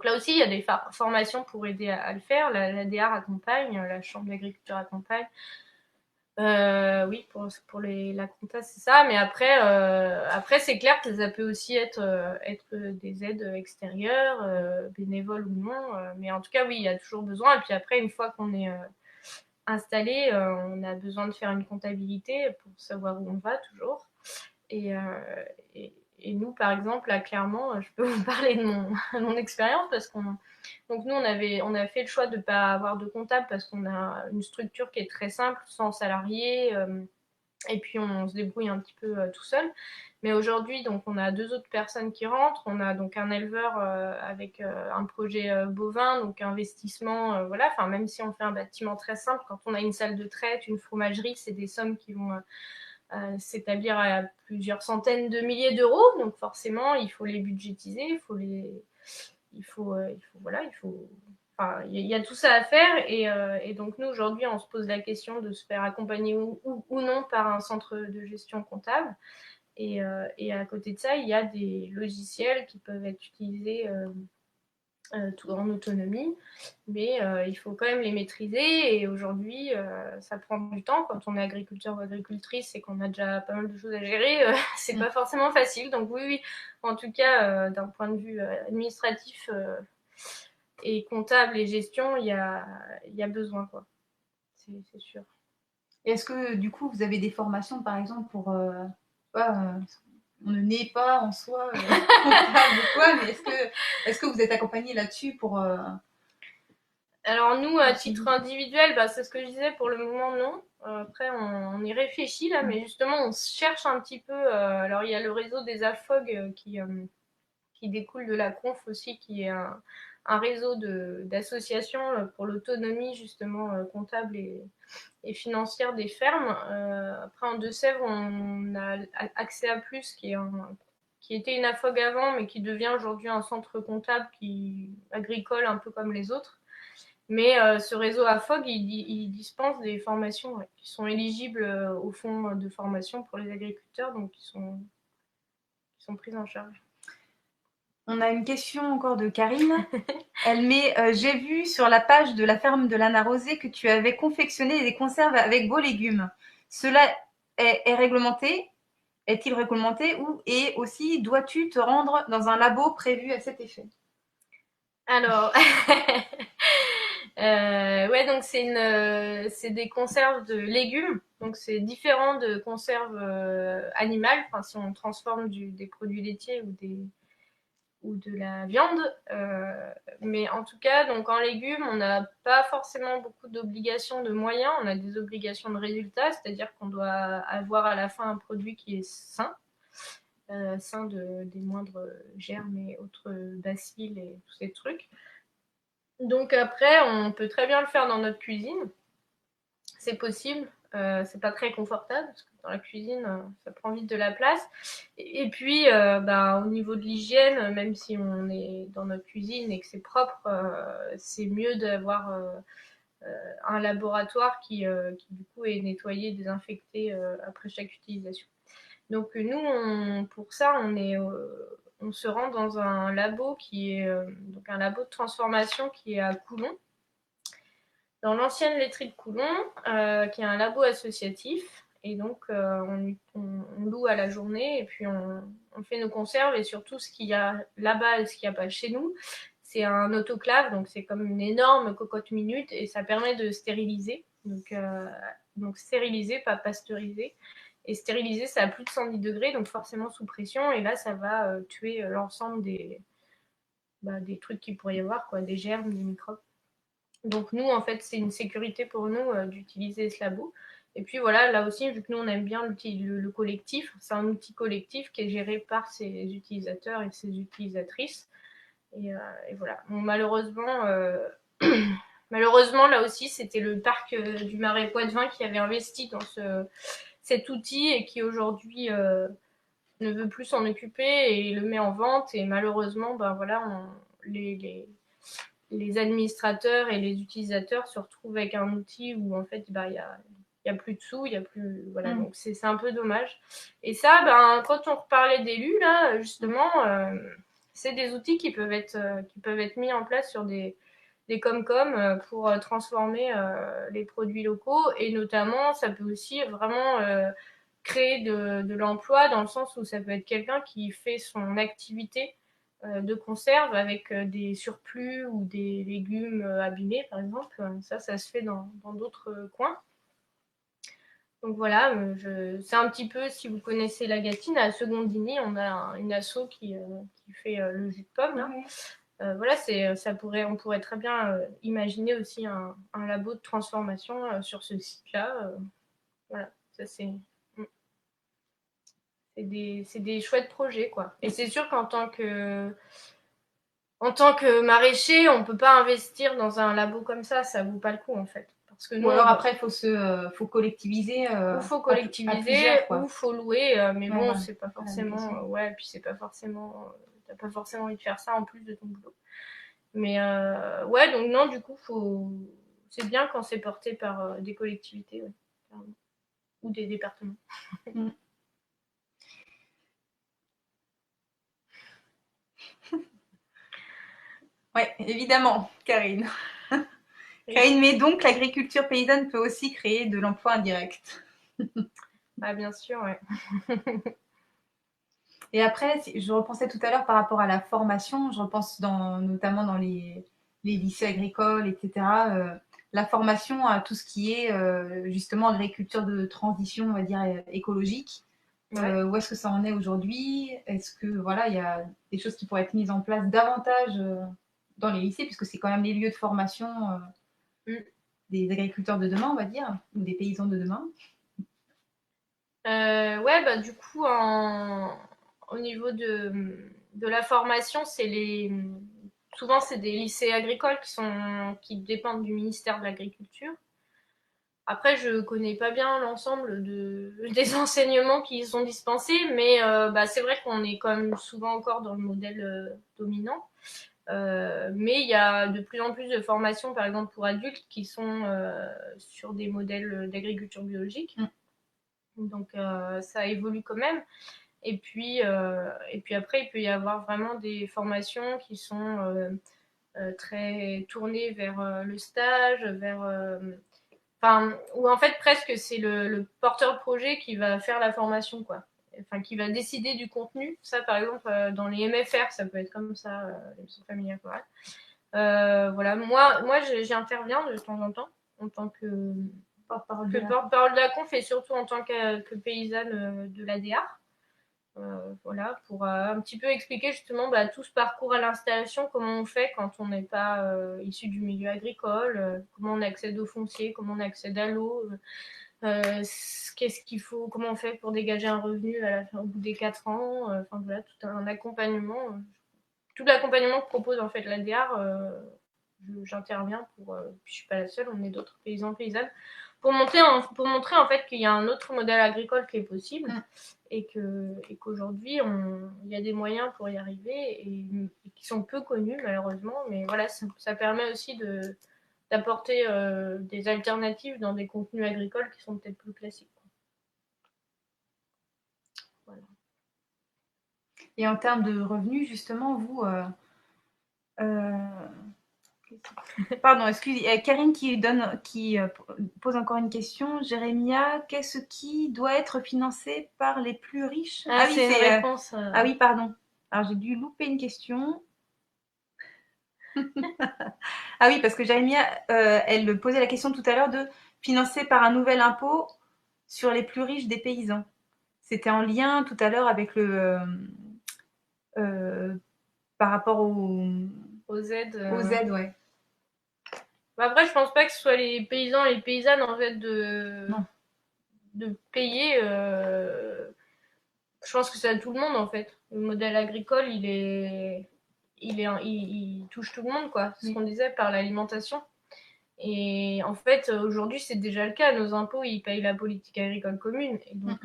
là aussi, il y a des formations pour aider à le faire. La DR accompagne, la Chambre d'agriculture accompagne. Oui, pour la compta, c'est ça. Mais après c'est clair que ça peut aussi être des aides extérieures, bénévoles ou non. Mais en tout cas, oui, il y a toujours besoin. Et puis après, une fois qu'on est installé, on a besoin de faire une comptabilité pour savoir où on va toujours. Et, et nous, par exemple, là, clairement, je peux vous parler de mon expérience parce donc nous, on a fait le choix de ne pas avoir de comptable parce qu'on a une structure qui est très simple, sans salariés, et puis on se débrouille un petit peu tout seul. Mais aujourd'hui, donc, on a 2 autres personnes qui rentrent. On a donc un éleveur avec un projet bovin, donc investissement, voilà. Enfin, même si on fait un bâtiment très simple, quand on a une salle de traite, une fromagerie, c'est des sommes qui vont s'établir à plusieurs centaines de milliers d'euros. Donc forcément, il faut les budgétiser, Enfin, il y a tout ça à faire et donc nous aujourd'hui on se pose la question de se faire accompagner ou non par un centre de gestion comptable et à côté de ça il y a des logiciels qui peuvent être utilisés tout en autonomie, mais il faut quand même les maîtriser et aujourd'hui ça prend du temps quand on est agriculteur ou agricultrice et qu'on a déjà pas mal de choses à gérer, c'est pas forcément facile. Donc oui, en tout cas d'un point de vue administratif et comptable et gestion, il y a besoin quoi. C'est sûr. Et est-ce que du coup vous avez des formations par exemple pour on ne naît pas en soi comptable ou quoi, mais est-ce que vous êtes accompagné là-dessus pour Alors nous, à titre individuel, c'est ce que je disais, pour le moment, non. Après, on y réfléchit là, mais justement, on cherche un petit peu. Alors, il y a le réseau des AFOG qui découle de la Conf aussi, qui est un réseau d'associations pour l'autonomie justement comptable et financière des fermes. Après, en Deux-Sèvres, on a Accès à Plus, qui était une AFOG avant, mais qui devient aujourd'hui un centre comptable agricole, un peu comme les autres. Mais ce réseau AFOG, il dispense des formations qui sont éligibles au fonds de formation pour les agriculteurs, donc qui sont prises en charge. On a une question encore de Karine. Elle met j'ai vu sur la page de la ferme de l'Anna Rosée que tu avais confectionné des conserves avec vos légumes. Cela est réglementé? Est-il réglementé et aussi dois-tu te rendre dans un labo prévu à cet effet? Alors, ouais, donc c'est des conserves de légumes, donc c'est différent de conserves animales. Enfin, si on transforme des produits laitiers ou de la viande, mais en tout cas, donc en légumes, on n'a pas forcément beaucoup d'obligations de moyens. On a des obligations de résultats, c'est-à-dire qu'on doit avoir à la fin un produit qui est sain. Sain des moindres germes et autres bacilles et tous ces trucs. Donc après, on peut très bien le faire dans notre cuisine. C'est possible. C'est pas très confortable parce que dans la cuisine, ça prend vite de la place. Et puis, au niveau de l'hygiène, même si on est dans notre cuisine et que c'est propre, c'est mieux d'avoir un laboratoire qui du coup est nettoyé, désinfecté après chaque utilisation. Donc nous, pour ça, on se rend dans un labo qui est donc un labo de transformation qui est à Coulon, dans l'ancienne laiterie de Coulon, qui est un labo associatif. Et donc on loue à la journée et puis on fait nos conserves, et surtout ce qu'il y a là-bas et ce qu'il n'y a pas chez nous, c'est un autoclave, donc c'est comme une énorme cocotte minute et ça permet de stériliser. Donc stériliser, pas pasteuriser. Et stériliser, ça a plus de 110 degrés, donc forcément sous pression. Et là, ça va tuer l'ensemble des trucs qu'il pourrait y avoir, quoi, des germes, des microbes. Donc nous, en fait, c'est une sécurité pour nous d'utiliser ce labo. Et puis voilà, là aussi, vu que nous, on aime bien le collectif, c'est un outil collectif qui est géré par ses utilisateurs et ses utilisatrices. Et voilà. Bon, malheureusement, là aussi, c'était le parc du Marais Poitevin qui avait investi dans cet outil et qui aujourd'hui ne veut plus s'en occuper et le met en vente. Et malheureusement, les administrateurs et les utilisateurs se retrouvent avec un outil où en fait, il y a plus de sous, il y a plus, voilà. Donc c'est un peu dommage. Et ça, quand on reparlait d'élus là, justement, c'est des outils qui peuvent être mis en place sur des Comcom pour transformer les produits locaux, et notamment ça peut aussi vraiment créer de l'emploi, dans le sens où ça peut être quelqu'un qui fait son activité de conserve avec des surplus ou des légumes abîmés, par exemple. Ça se fait dans d'autres coins. Donc voilà, c'est un petit peu, si vous connaissez la Gâtine, à Secondini, on a une asso qui fait le jus de pomme. Là. Voilà, on pourrait très bien imaginer aussi un labo de transformation sur ce site-là. Voilà, ça c'est des chouettes projets, quoi. Et c'est sûr qu'en tant que maraîcher, on peut pas investir dans un labo comme ça vaut pas le coup, en fait. Parce que nous, ou alors après, faut collectiviser. Ou faut collectiviser, ou faut louer, mais bon, voilà. C'est pas forcément, puis c'est pas forcément, t'as pas forcément envie de faire ça en plus de ton boulot. Mais donc non, du coup, c'est bien quand c'est porté par des collectivités, ou des départements. Oui, évidemment, Karine. Karine, mais donc l'agriculture paysanne peut aussi créer de l'emploi indirect. Bien sûr, ouais. Et après, je repensais tout à l'heure par rapport à la formation, je repense notamment dans les lycées agricoles, etc. La formation à tout ce qui est justement agriculture de transition, on va dire, écologique. Ouais. Où est-ce que ça en est aujourd'hui? Est-ce que voilà, il y a des choses qui pourraient être mises en place davantage dans les lycées, puisque c'est quand même les lieux de formation des agriculteurs de demain, on va dire, ou des paysans de demain. Ouais, bah du coup, au niveau de la formation, souvent c'est des lycées agricoles qui dépendent du ministère de l'Agriculture. Après, je connais pas bien l'ensemble des enseignements qui y sont dispensés, mais bah, c'est vrai qu'on est quand même souvent encore dans le modèle dominant. Mais il y a de plus en plus de formations, par exemple pour adultes, qui sont sur des modèles d'agriculture biologique. Donc ça évolue quand même. Et puis après, il peut y avoir vraiment des formations qui sont très tournées vers le stage, enfin, où en fait presque c'est le porteur de projet qui va faire la formation, quoi. Enfin, qui va décider du contenu. Ça, par exemple, dans les MFR, ça peut être comme ça, les missions familiales, quoi. Voilà, moi j'interviens de temps en temps en tant que porte-parole de la conf et surtout en tant que paysanne de l'ADR. Voilà, pour un petit peu expliquer justement bah, tout ce parcours à l'installation, comment on fait quand on n'est pas issu du milieu agricole, comment on accède au foncier, comment on accède à l'eau, qu'est-ce qu'il faut, comment on fait pour dégager un revenu à la fin, au bout des 4 ans, enfin voilà, tout un accompagnement. Tout l'accompagnement que propose en fait l'ADR, j'interviens puis je suis pas la seule, on est d'autres paysans paysannes pour montrer en fait qu'il y a un autre modèle agricole qui est possible et qu'aujourd'hui il y a des moyens pour y arriver et qui sont peu connus malheureusement, mais voilà, ça permet aussi d'apporter des alternatives dans des contenus agricoles qui sont peut-être plus classiques. Voilà. Et en termes de revenus, justement, vous... Pardon, excusez. Il y a Karine qui pose encore une question. Jérémia, qu'est-ce qui doit être financé par les plus riches? Ah oui, c'est une réponse. Ah oui, pardon. Alors j'ai dû louper une question. Ah oui, parce que Jérémia, elle posait la question tout à l'heure de financer par un nouvel impôt sur les plus riches des paysans. C'était en lien tout à l'heure avec par rapport aux aides. Aux aides, ouais. Bah après, je pense pas que ce soit les paysans et les paysannes en fait de payer. Je pense que c'est à tout le monde en fait. Le modèle agricole, il touche tout le monde, quoi. C'est ce qu'on disait par l'alimentation. Et en fait, aujourd'hui, c'est déjà le cas. Nos impôts, ils payent la politique agricole commune. Et donc,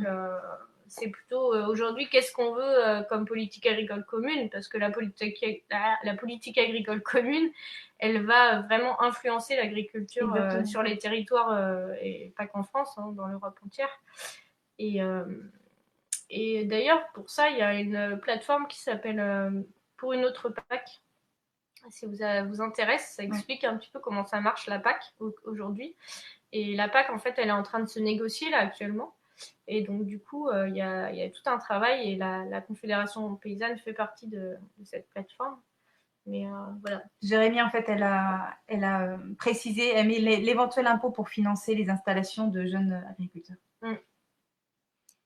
c'est plutôt aujourd'hui, qu'est-ce qu'on veut comme politique agricole commune? Parce que la politique agricole commune, elle va vraiment influencer l'agriculture sur les territoires, et pas qu'en France, hein, dans l'Europe entière. Et d'ailleurs, pour ça, il y a une plateforme qui s'appelle Pour une autre PAC. Si vous intéresse, ça explique un petit peu comment ça marche la PAC aujourd'hui. Et la PAC, en fait, elle est en train de se négocier là actuellement. Et donc, du coup, il y a tout un travail et la Confédération paysanne fait partie de cette plateforme. Mais voilà. Jérémie, en fait, elle a précisé, elle met l'éventuel impôt pour financer les installations de jeunes agriculteurs.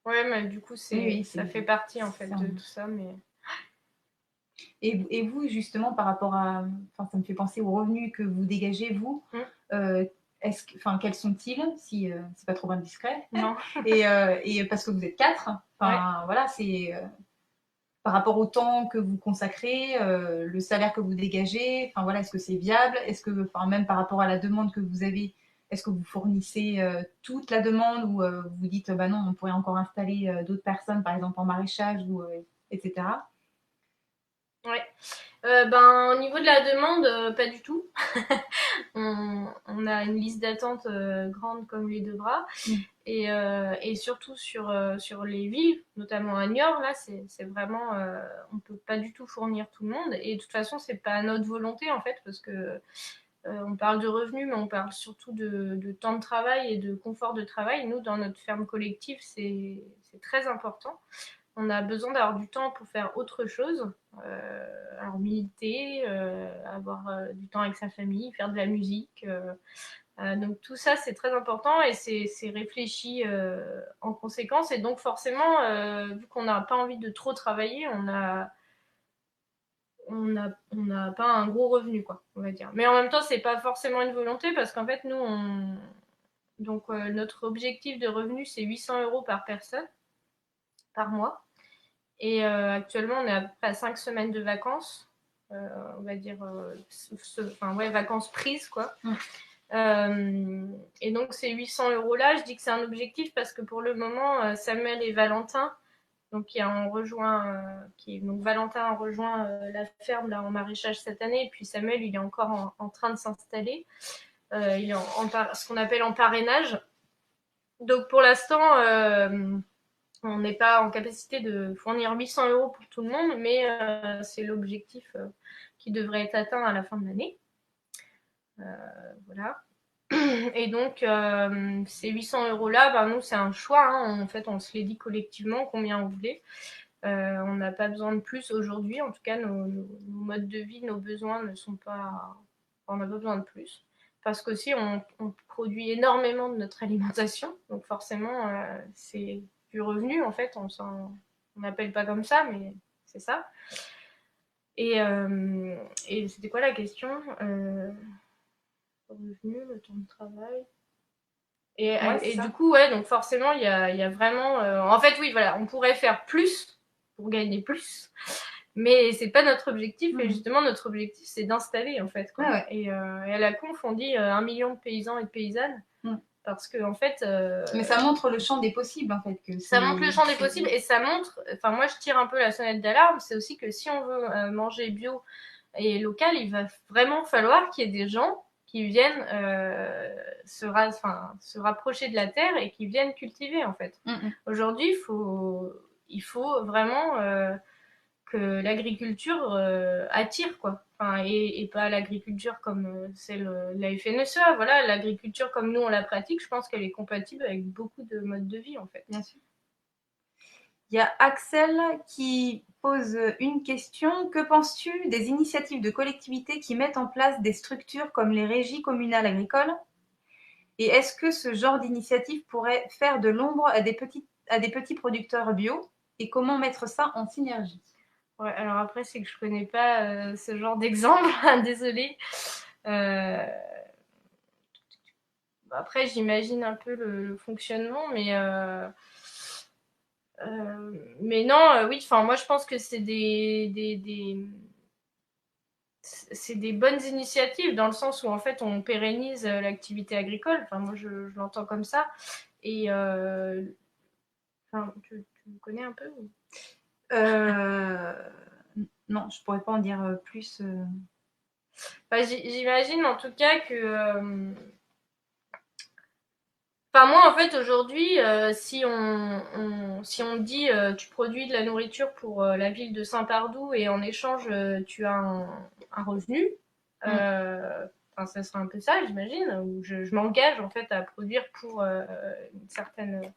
Ouais, mais du coup, ça fait partie en fait de tout ça. Mais... Et vous, justement, par rapport à... Enfin, ça me fait penser aux revenus que vous dégagez, vous. Quels sont-ils, si c'est pas trop indiscret? Non. Et parce que vous êtes 4, enfin, voilà, c'est... par rapport au temps que vous consacrez, le salaire que vous dégagez, enfin voilà, est-ce que c'est viable? Est-ce que, enfin, même par rapport à la demande que vous avez, est-ce que vous fournissez toute la demande ou vous dites, bah non, on pourrait encore installer d'autres personnes, par exemple en maraîchage ou etc. Ouais. Au niveau de la demande, pas du tout. on a une liste d'attente grande comme les deux bras. Et surtout sur les villes, notamment à Niort, là, c'est vraiment... on peut pas du tout fournir tout le monde. Et de toute façon, c'est pas notre volonté, en fait, parce que on parle de revenus, mais on parle surtout de temps de travail et de confort de travail. Nous, dans notre ferme collective, c'est très important. On a besoin d'avoir du temps pour faire autre chose, alors militer, avoir du temps avec sa famille, faire de la musique. Donc tout ça, c'est très important et c'est réfléchi en conséquence. Et donc forcément, vu qu'on n'a pas envie de trop travailler, on n'a pas un gros revenu, quoi, on va dire. Mais en même temps, c'est pas forcément une volonté parce qu'en fait, nous, notre objectif de revenu, c'est 800 € par personne, par mois. Et actuellement, on est à peu près à 5 semaines de vacances. On va dire, vacances prises, quoi. Et donc, ces 800 € là, je dis que c'est un objectif parce que pour le moment, Samuel et Valentin, donc Valentin a rejoint la ferme là en maraîchage cette année, et puis Samuel, il est encore en train de s'installer. Il est ce qu'on appelle en parrainage. Donc, pour l'instant, on n'est pas en capacité de fournir 800 € pour tout le monde, mais c'est l'objectif qui devrait être atteint à la fin de l'année. Voilà. Et donc, ces 800 € là, nous, c'est un choix. Hein. En fait, on se les dit collectivement combien on voulait. On n'a pas besoin de plus aujourd'hui. En tout cas, nos modes de vie, nos besoins ne sont pas... On n'a pas besoin de plus. Parce qu'aussi, on produit énormément de notre alimentation. Donc forcément, c'est du revenu, en fait. On n'appelle pas comme ça, mais c'est ça. Et c'était quoi la question revenu, le temps de travail. Et du coup, donc forcément, il y a vraiment... en fait, oui, voilà, on pourrait faire plus pour gagner plus, mais c'est pas notre objectif. Et justement, notre objectif, c'est d'installer, en fait. Quoi. Ouais. Et à la conf, on dit 1 million de paysans et de paysannes. Parce que, en fait... mais ça montre le champ des possibles, en fait. Ça montre le champ des possibles, et ça montre... Enfin, moi, je tire un peu la sonnette d'alarme. C'est aussi que si on veut manger bio et local, il va vraiment falloir qu'il y ait des gens qui viennent se rapprocher de la terre et qui viennent cultiver, en fait. Aujourd'hui, il faut vraiment que l'agriculture attire, quoi. Enfin, et pas l'agriculture comme la FNSEA, voilà, l'agriculture comme nous on la pratique, je pense qu'elle est compatible avec beaucoup de modes de vie, en fait. Bien sûr. Il y a Axel qui pose une question. Que penses-tu des initiatives de collectivités qui mettent en place des structures comme les régies communales agricoles? Et est-ce que ce genre d'initiative pourrait faire de l'ombre à des petits producteurs bio? Et comment mettre ça en synergie? Ouais, alors après, c'est que je connais pas ce genre d'exemple, désolée. Après, j'imagine un peu le fonctionnement, mais non, oui, enfin, moi je pense que c'est c'est des bonnes initiatives dans le sens où en fait on pérennise l'activité agricole. Enfin, moi je l'entends comme ça. Et enfin, tu connais un peu ou... Non, je pourrais pas en dire plus. Enfin, j'imagine en tout cas que enfin, moi, en fait, aujourd'hui, si on dit tu produis de la nourriture pour la ville de Saint-Pardoux et en échange tu as un revenu, enfin, ça sera un peu ça, j'imagine, où je m'engage en fait à produire pour une certaine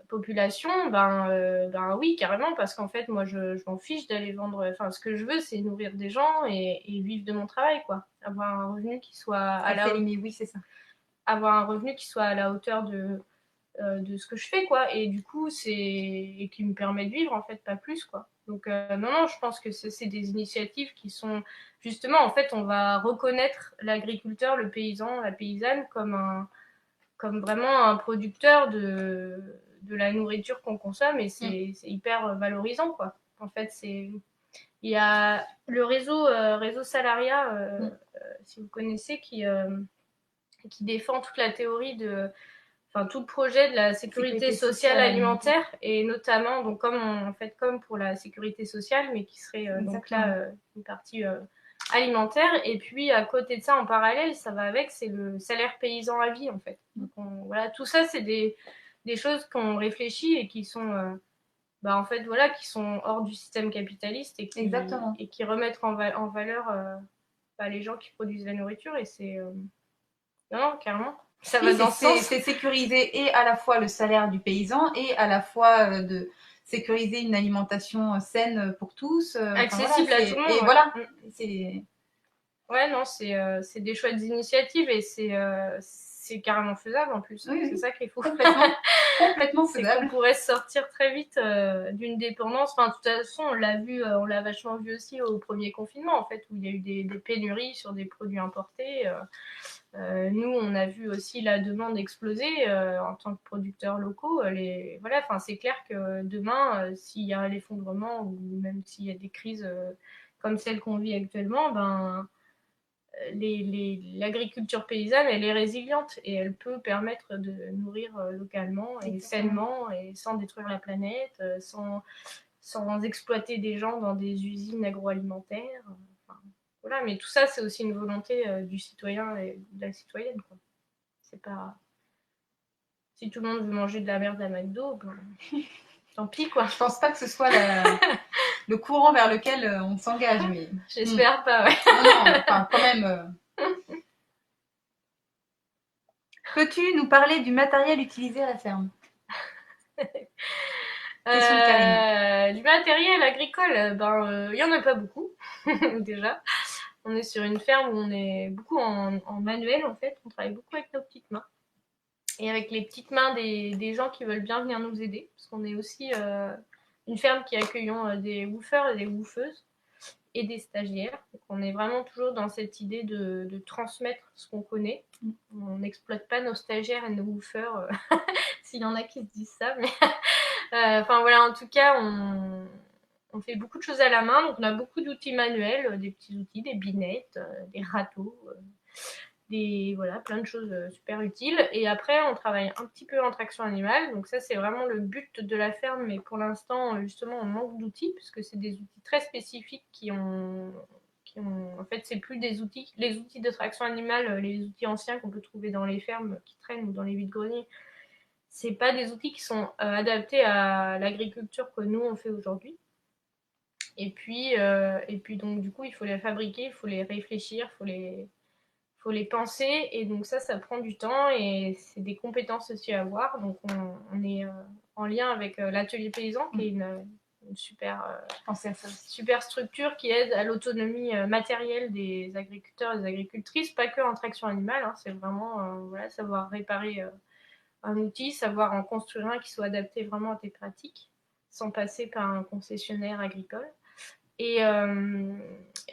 population, ben oui, carrément, parce qu'en fait, moi, je m'en fiche d'aller vendre. Enfin, ce que je veux, c'est nourrir des gens et vivre de mon travail, quoi. Avoir un revenu qui soit à la hauteur. Oui, c'est ça. Avoir un revenu qui soit à la hauteur de ce que je fais, quoi. Et du coup, et qui me permet de vivre, en fait, pas plus, quoi. Donc, non, je pense que c'est des initiatives qui sont, justement, en fait, on va reconnaître l'agriculteur, le paysan, la paysanne comme vraiment un producteur de la nourriture qu'on consomme, et c'est hyper valorisant, quoi. En fait, il y a le réseau Salariat, si vous connaissez, qui défend toute la théorie tout le projet de la sécurité sociale alimentaire, et notamment, donc comme pour la sécurité sociale, mais qui serait donc là une partie alimentaire. Et puis à côté de ça, en parallèle, ça va avec, c'est le salaire paysan à vie, en fait. Donc voilà, tout ça, c'est des choses qu'on réfléchit et qui sont en fait, voilà, qui sont hors du système capitaliste et qui remettent en valeur les gens qui produisent la nourriture. Et c'est non, clairement. Ça va dans ce sens. C'est sécuriser et à la fois le salaire du paysan et à la fois de sécuriser une alimentation saine pour tous. Accessible à tout le monde. Et voilà. C'est... Ouais, non, c'est des chouettes initiatives et c'est carrément faisable en plus. Oui, c'est ça qu'il faut. Complètement totalement c'est faisable. qu'on pourrait sortir très vite d'une dépendance. Enfin, de toute façon, on l'a vu, on l'a vachement vu aussi au premier confinement, en fait, où il y a eu des pénuries sur des produits importés. Nous, on a vu aussi la demande exploser en tant que producteurs locaux. Voilà, enfin, c'est clair que demain, s'il y a l'effondrement ou même s'il y a des crises comme celle qu'on vit actuellement, ben l'agriculture paysanne, elle est résiliente et elle peut permettre de nourrir localement et sainement et sans détruire la planète, sans exploiter des gens dans des usines agroalimentaires. Enfin, voilà, mais tout ça, c'est aussi une volonté du citoyen et de la citoyenne, quoi. C'est pas... Si tout le monde veut manger de la merde à McDo, ben, tant pis, quoi. Je pense pas que ce soit le courant vers lequel on s'engage, mais... J'espère pas, ouais. Non, enfin, quand même... Peux-tu nous parler du matériel utilisé à la ferme? Question de Karine. Du matériel agricole, il y en a pas beaucoup, déjà. On est sur une ferme où on est beaucoup en manuel, en fait. On travaille beaucoup avec nos petites mains. Et avec les petites mains des gens qui veulent bien venir nous aider. Parce qu'on est aussi une ferme qui accueillons des woofers et des woofeuses et des stagiaires. Donc on est vraiment toujours dans cette idée de transmettre ce qu'on connaît. On n'exploite pas nos stagiaires et nos woofers, s'il y en a qui se disent ça. Mais enfin voilà, en tout cas, on fait beaucoup de choses à la main. Donc on a beaucoup d'outils manuels, des petits outils, des binettes, des râteaux, voilà, plein de choses super utiles. Et après, on travaille un petit peu en traction animale. Donc ça, c'est vraiment le but de la ferme. Mais pour l'instant, justement, on manque d'outils puisque c'est des outils très spécifiques en fait, c'est plus des outils. Les outils de traction animale, les outils anciens qu'on peut trouver dans les fermes qui traînent ou dans les vides-greniers, c'est pas des outils qui sont adaptés à l'agriculture que nous on fait aujourd'hui. Et puis donc du coup, il faut les fabriquer, il faut les réfléchir, il faut les penser, et donc ça prend du temps et c'est des compétences aussi à avoir. Donc on est en lien avec l'atelier paysan qui est une super, super structure qui aide à l'autonomie matérielle des agriculteurs et des agricultrices, pas que en traction animale, hein, c'est vraiment voilà, savoir réparer un outil, savoir en construire un qui soit adapté vraiment à tes pratiques, sans passer par un concessionnaire agricole. Et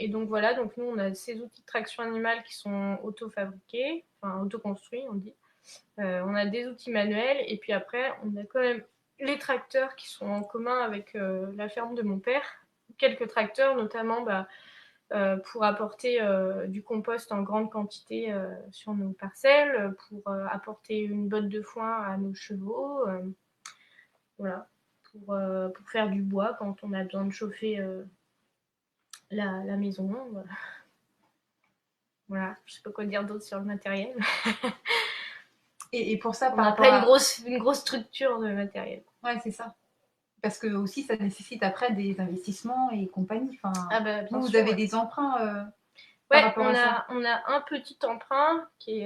donc voilà, donc nous on a ces outils de traction animale qui sont auto-fabriqués, enfin auto-construits on dit. On a des outils manuels et puis après on a quand même les tracteurs qui sont en commun avec la ferme de mon père. Quelques tracteurs notamment pour apporter du compost en grande quantité sur nos parcelles, pour apporter une botte de foin à nos chevaux, voilà, pour faire du bois quand on a besoin de chauffer la maison. Voilà, je sais pas quoi dire d'autre sur le matériel. Et pour ça, on par n'a rapport pas une grosse structure de matériel. Ouais, c'est ça. Parce que aussi, ça nécessite après des investissements et compagnie. Enfin, vous avez des emprunts par rapport à ça. On a un petit emprunt qui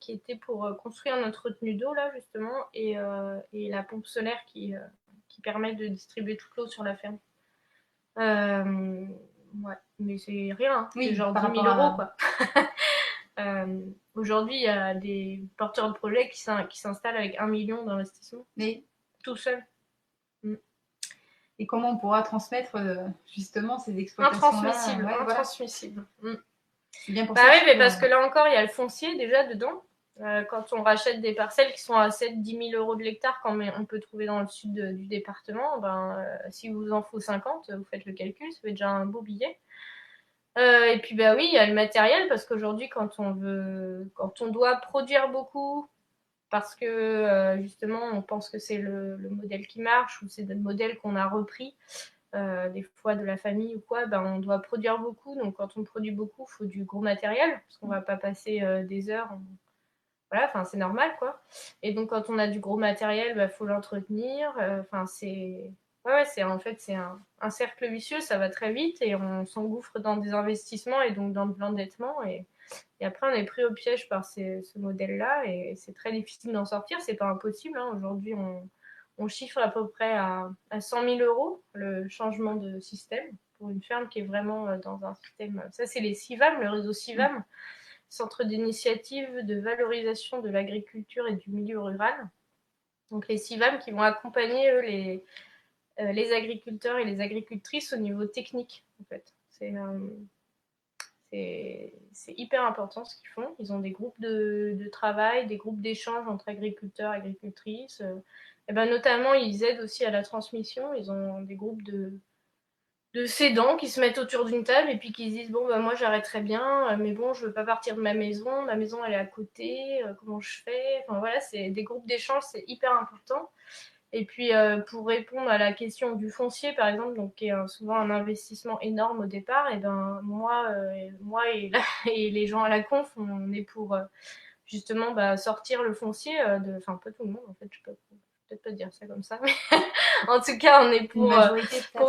était pour construire notre retenue d'eau, là, justement, et la pompe solaire qui permet de distribuer toute l'eau sur la ferme. Ouais, mais c'est rien, hein. Oui, c'est genre 10 000 euros, quoi. Aujourd'hui, il y a des porteurs de projets qui s'installent avec 1 million d'investissement. Mais tout seul. Et comment on pourra transmettre justement ces exploitations-là? Intransmissible. C'est bien pour ça. ça. Oui, mais parce que là encore, il y a le foncier déjà dedans. Quand on rachète des parcelles qui sont à 7-10 000 euros de l'hectare, quand on peut trouver dans le sud du département, si vous en faut 50, vous faites le calcul, ça fait déjà un beau billet. Et puis oui, il y a le matériel, parce qu'aujourd'hui, quand on doit produire beaucoup, parce que justement, on pense que c'est le modèle qui marche, ou c'est le modèle qu'on a repris, des fois de la famille ou quoi, on doit produire beaucoup. Donc quand on produit beaucoup, il faut du gros matériel, parce qu'on va pas passer des heures. Voilà, enfin c'est normal, quoi. Et donc quand on a du gros matériel, faut l'entretenir. Enfin c'est en fait c'est un cercle vicieux, ça va très vite et on s'engouffre dans des investissements et donc dans de l'endettement, et après on est pris au piège par ce modèle-là, et c'est très difficile d'en sortir. C'est pas impossible, hein. Aujourd'hui on chiffre à peu près à 100 000 euros le changement de système pour une ferme qui est vraiment dans un système. Ça, c'est les CIVAM, le réseau CIVAM, Centre d'initiative de valorisation de l'agriculture et du milieu rural. Donc les CIVAM qui vont accompagner eux, les agriculteurs et les agricultrices au niveau technique, en fait. C'est hyper important ce qu'ils font. Ils ont des groupes de travail, des groupes d'échange entre agriculteurs et agricultrices. Et ben notamment, ils aident aussi à la transmission. Ils ont des groupes de cédants qui se mettent autour d'une table et puis qui se disent bon bah moi j'arrêterai bien, mais bon je veux pas partir de ma maison elle est à côté, comment je fais, enfin voilà, c'est des groupes d'échange, c'est hyper important. Et puis pour répondre à la question du foncier par exemple, donc qui est souvent un investissement énorme au départ, et ben moi et les gens à la conf, on est pour justement sortir le foncier enfin pas tout le monde en fait, je peux peut-être pas dire ça comme ça, mais en tout cas on est pour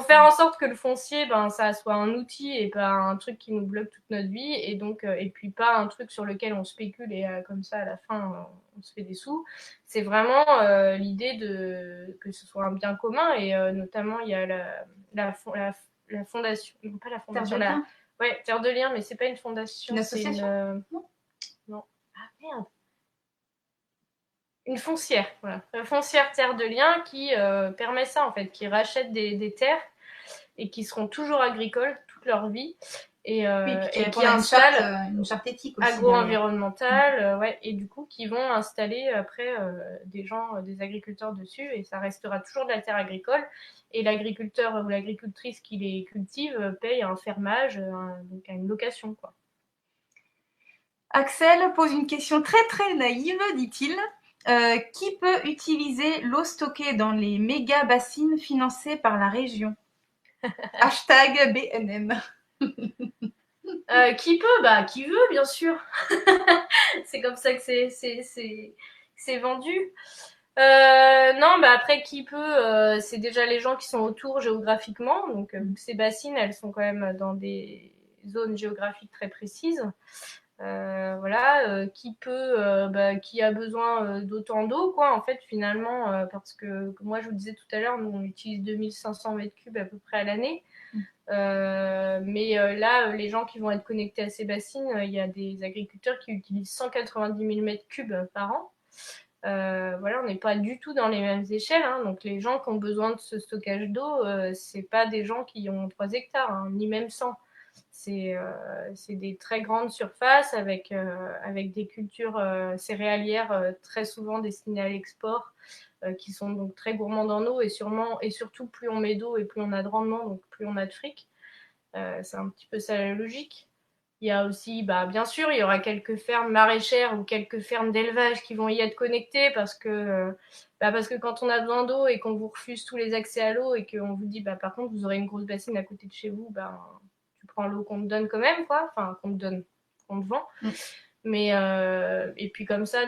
faire en sorte que le foncier ça soit un outil et pas un truc qui nous bloque toute notre vie, et donc et puis pas un truc sur lequel on spécule et comme ça à la fin on se fait des sous. C'est vraiment l'idée de que ce soit un bien commun, et notamment il y a la fondation, non pas la fondation, Terre de Liens, mais c'est pas une fondation, une association, non. Ah merde. Une foncière, voilà. Une foncière Terre de Liens qui permet ça, en fait, qui rachète des terres et qui seront toujours agricoles toute leur vie. Et qui installe une charte éthique aussi. Agro-environnementale, ouais, et du coup, qui vont installer après des gens, des agriculteurs dessus, et ça restera toujours de la terre agricole. Et l'agriculteur ou l'agricultrice qui les cultive paye un fermage, donc une location, quoi. Axel pose une question très très naïve, dit-il. Qui peut utiliser l'eau stockée dans les méga bassines financées par la région? Hashtag BNM. Qui peut? Qui veut, bien sûr. C'est comme ça que c'est vendu. Non, après, qui peut, c'est déjà les gens qui sont autour géographiquement. Donc, ces bassines, elles sont quand même dans des zones géographiques très précises. Voilà, qui peut, qui a besoin d'autant d'eau, quoi, en fait, finalement, parce que moi, je vous disais tout à l'heure, nous, on utilise 2500 mètres cubes à peu près à l'année. Mais là, les gens qui vont être connectés à ces bassines, il y a des agriculteurs qui utilisent 190 000 mètres cubes par an. Voilà, on n'est pas du tout dans les mêmes échelles, hein. Donc les gens qui ont besoin de ce stockage d'eau, c'est pas des gens qui ont 3 hectares, hein, ni même 100. C'est des très grandes surfaces avec des cultures céréalières très souvent destinées à l'export, qui sont donc très gourmandes en eau, et surtout plus on met d'eau et plus on a de rendement, donc plus on a de fric. C'est un petit peu ça la logique. Il y a aussi, bien sûr, il y aura quelques fermes maraîchères ou quelques fermes d'élevage qui vont y être connectées parce que quand on a besoin d'eau et qu'on vous refuse tous les accès à l'eau et qu'on vous dit, par contre, vous aurez une grosse bassine à côté de chez vous, tu prends l'eau qu'on te donne quand même, quoi. Enfin, qu'on te vend. Mais et puis comme ça,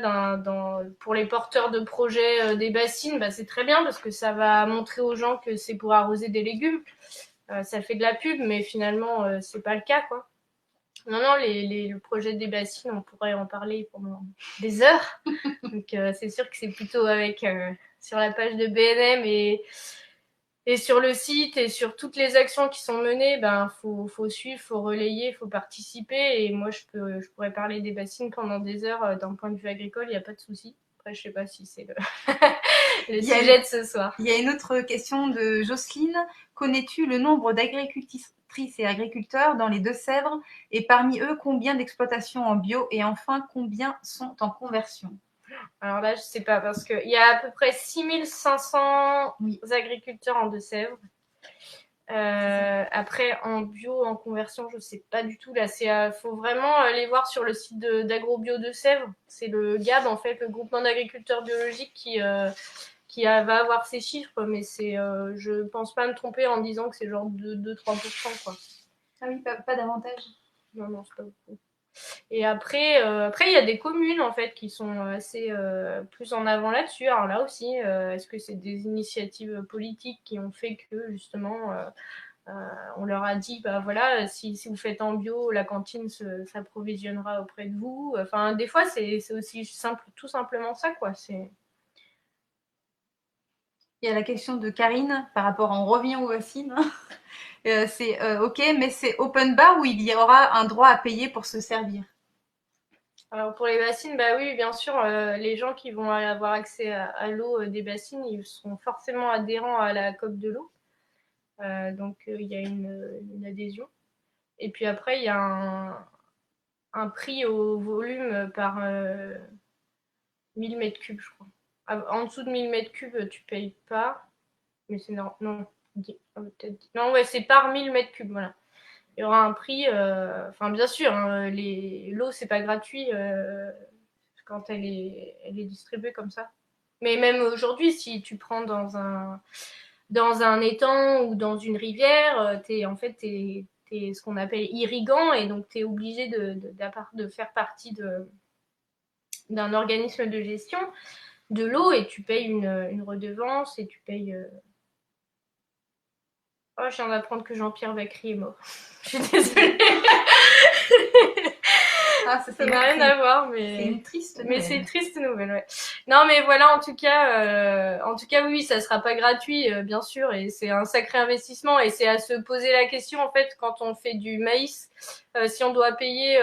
pour les porteurs de projets des bassines, c'est très bien parce que ça va montrer aux gens que c'est pour arroser des légumes. Ça fait de la pub, mais finalement, c'est pas le cas, quoi. Non, le projet des bassines, on pourrait en parler pendant des heures. Donc, c'est sûr que c'est plutôt sur la page de BNM et sur le site et sur toutes les actions qui sont menées, faut suivre, faut relayer, faut participer. Et moi, je pourrais parler des bassines pendant des heures d'un point de vue agricole, il n'y a pas de souci. Après, je sais pas si c'est le sujet de ce soir. Il y a une autre question de Jocelyne. Connais-tu le nombre d'agricultrices et agriculteurs dans les Deux-Sèvres, et parmi eux, combien d'exploitations en bio, et enfin, combien sont en conversion? Alors là, je sais pas, parce qu'il y a à peu près 6500 agriculteurs en Deux-Sèvres. Après, en bio, en conversion, je sais pas du tout. Là, faut vraiment aller voir sur le site d'AgroBio Deux-Sèvres. C'est le GAB, en fait, le groupement d'agriculteurs biologiques qui va avoir ces chiffres, mais je pense pas me tromper en disant que c'est genre 2-3%, quoi. Ah oui, pas davantage. Non, c'est pas beaucoup. Et après, il y a des communes, en fait, qui sont assez plus en avant là-dessus. Alors là aussi, est-ce que c'est des initiatives politiques qui ont fait que, justement, on leur a dit, voilà, si vous faites en bio, la cantine s'approvisionnera auprès de vous. Enfin, des fois, c'est aussi tout simplement ça, quoi. Il y a la question de Karine par rapport, on revient aux bassines. C'est ok, mais c'est open bar où il y aura un droit à payer pour se servir? Alors pour les bassines, bah oui, bien sûr, les gens qui vont avoir accès à l'eau des bassines, ils seront forcément adhérents à la COP de l'eau. Donc il y a une adhésion. Et puis après, il y a un prix au volume par 1000 mètres cubes, je crois. En dessous de 1000 mètres cubes, tu payes pas. Mais c'est non, non, ouais, c'est par 1000 mètres cubes, voilà. Il y aura un prix, enfin bien sûr, hein, l'eau c'est pas gratuit quand elle est distribuée comme ça. Mais même aujourd'hui, si tu prends dans un étang ou dans une rivière, t'es ce qu'on appelle irrigant et donc tu es obligé de faire partie d'un organisme de gestion de l'eau et tu payes une redevance et tu payes. Oh, je viens d'apprendre que Jean-Pierre Bacry est mort. Je suis désolée. Ah, Ça n'a rien à voir, mais c'est une triste nouvelle. Mais c'est une triste nouvelle, ouais. Non, mais voilà, en tout cas, oui, ça sera pas gratuit, bien sûr, et c'est un sacré investissement, et c'est à se poser la question, en fait, quand on fait du maïs, si on doit payer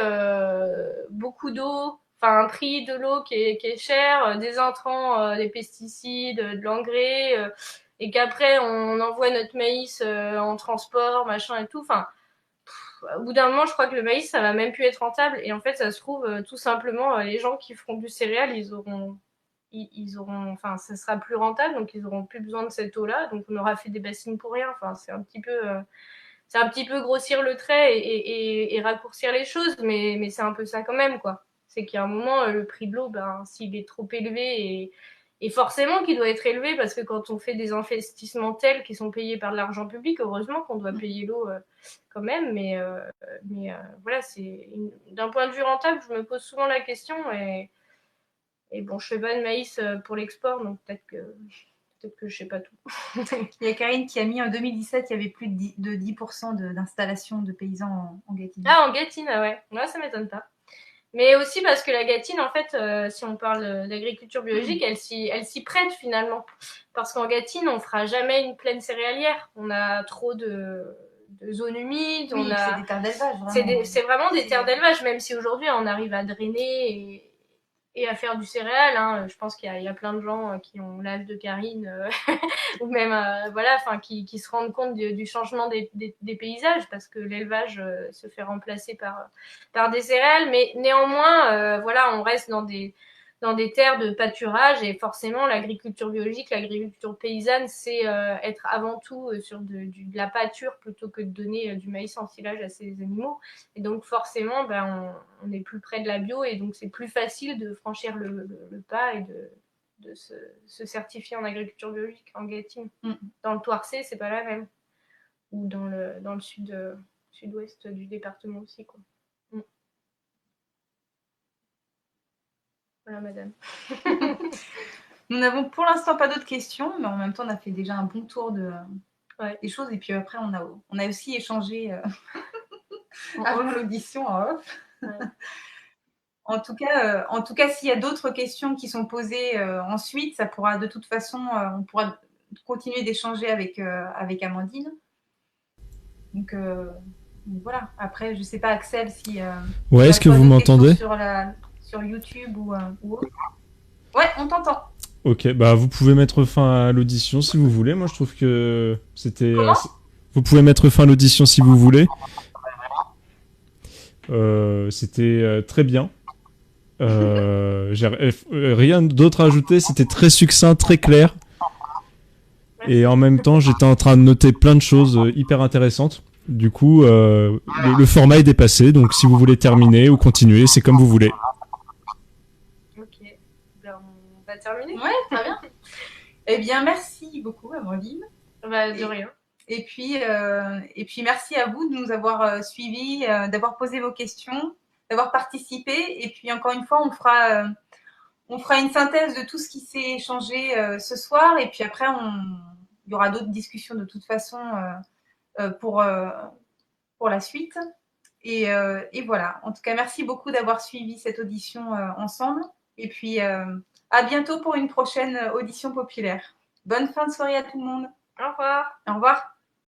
beaucoup d'eau, enfin un prix de l'eau qui est cher, des intrants, des pesticides, de l'engrais, et qu'après on envoie notre maïs en transport, machin et tout, enfin au bout d'un moment, je crois que le maïs, ça va même plus être rentable. Et en fait, ça se trouve, tout simplement, les gens qui feront du céréal, ils auront, enfin, ça sera plus rentable, donc ils auront plus besoin de cette eau-là. Donc, on aura fait des bassines pour rien. Enfin, c'est un petit peu grossir le trait et raccourcir les choses, mais c'est un peu ça quand même, quoi. C'est qu'il y a un moment, le prix de l'eau, ben, s'il est trop élevé et forcément qu'il doit être élevé parce que quand on fait des investissements tels qui sont payés par de l'argent public, heureusement qu'on doit payer l'eau quand même, mais voilà, d'un point de vue rentable, je me pose souvent la question et bon, je fais pas de maïs pour l'export, donc peut-être que je sais pas tout. Il y a Karine qui a mis en 2017, il y avait plus de 10% d'installation de paysans en Gâtine. Ah, en Gâtine, ah ouais. Ouais, ça m'étonne pas. Mais aussi parce que la Gâtine, en fait, si on parle d'agriculture biologique, elle s'y prête finalement. Parce qu'en Gâtine, on fera jamais une plaine céréalière. On a trop de zones humides. Oui, c'est des terres d'élevage. C'est vraiment des terres d'élevage, même si aujourd'hui on arrive à drainer et à faire du céréal. Hein. Je pense qu'il y a plein de gens qui ont l'âge de Karine ou même voilà, enfin qui se rendent compte du changement des paysages parce que l'élevage se fait remplacer par des céréales, mais néanmoins voilà, on reste dans des terres de pâturage et forcément l'agriculture biologique, l'agriculture paysanne, c'est être avant tout sur de la pâture plutôt que de donner du maïs en silage à ces animaux. Et donc forcément, ben, on est plus près de la bio et donc c'est plus facile de franchir le pas et de se certifier en agriculture biologique en Gâtine. Dans le Toircé, c'est pas la même. Ou dans le sud-ouest du département aussi, quoi. Voilà, madame. Nous n'avons pour l'instant pas d'autres questions, mais en même temps, on a fait déjà un bon tour des choses. Et puis après, on a aussi échangé avant l'audition en off. Ouais. En tout cas, s'il y a d'autres questions qui sont posées ensuite, ça pourra de toute façon, on pourra continuer d'échanger avec Amandine. Donc voilà. Après, je ne sais pas, Axel, si. Ouais, est-ce que vous m'entendez sur YouTube ou autre. Ouais, on t'entend. Ok, bah vous pouvez mettre fin à l'audition si vous voulez. Moi, je trouve que c'était. Vous pouvez mettre fin à l'audition si vous voulez. C'était très bien. J'ai rien d'autre à ajouter. C'était très succinct, très clair. Et en même temps, j'étais en train de noter plein de choses hyper intéressantes. Du coup, le format est dépassé. Donc, si vous voulez terminer ou continuer, c'est comme vous voulez. Ok. Ben, on va terminer. Ouais, très bien. Eh bien, merci beaucoup, Amandine. Bah, de rien. Et puis, merci à vous de nous avoir suivis, d'avoir posé vos questions, d'avoir participé. Et puis, encore une fois, on fera une synthèse de tout ce qui s'est échangé ce soir. Et puis après, il y aura d'autres discussions de toute façon pour la suite. Et voilà. En tout cas, merci beaucoup d'avoir suivi cette audition ensemble. Et puis, à bientôt pour une prochaine audition populaire. Bonne fin de soirée à tout le monde. Au revoir. Au revoir.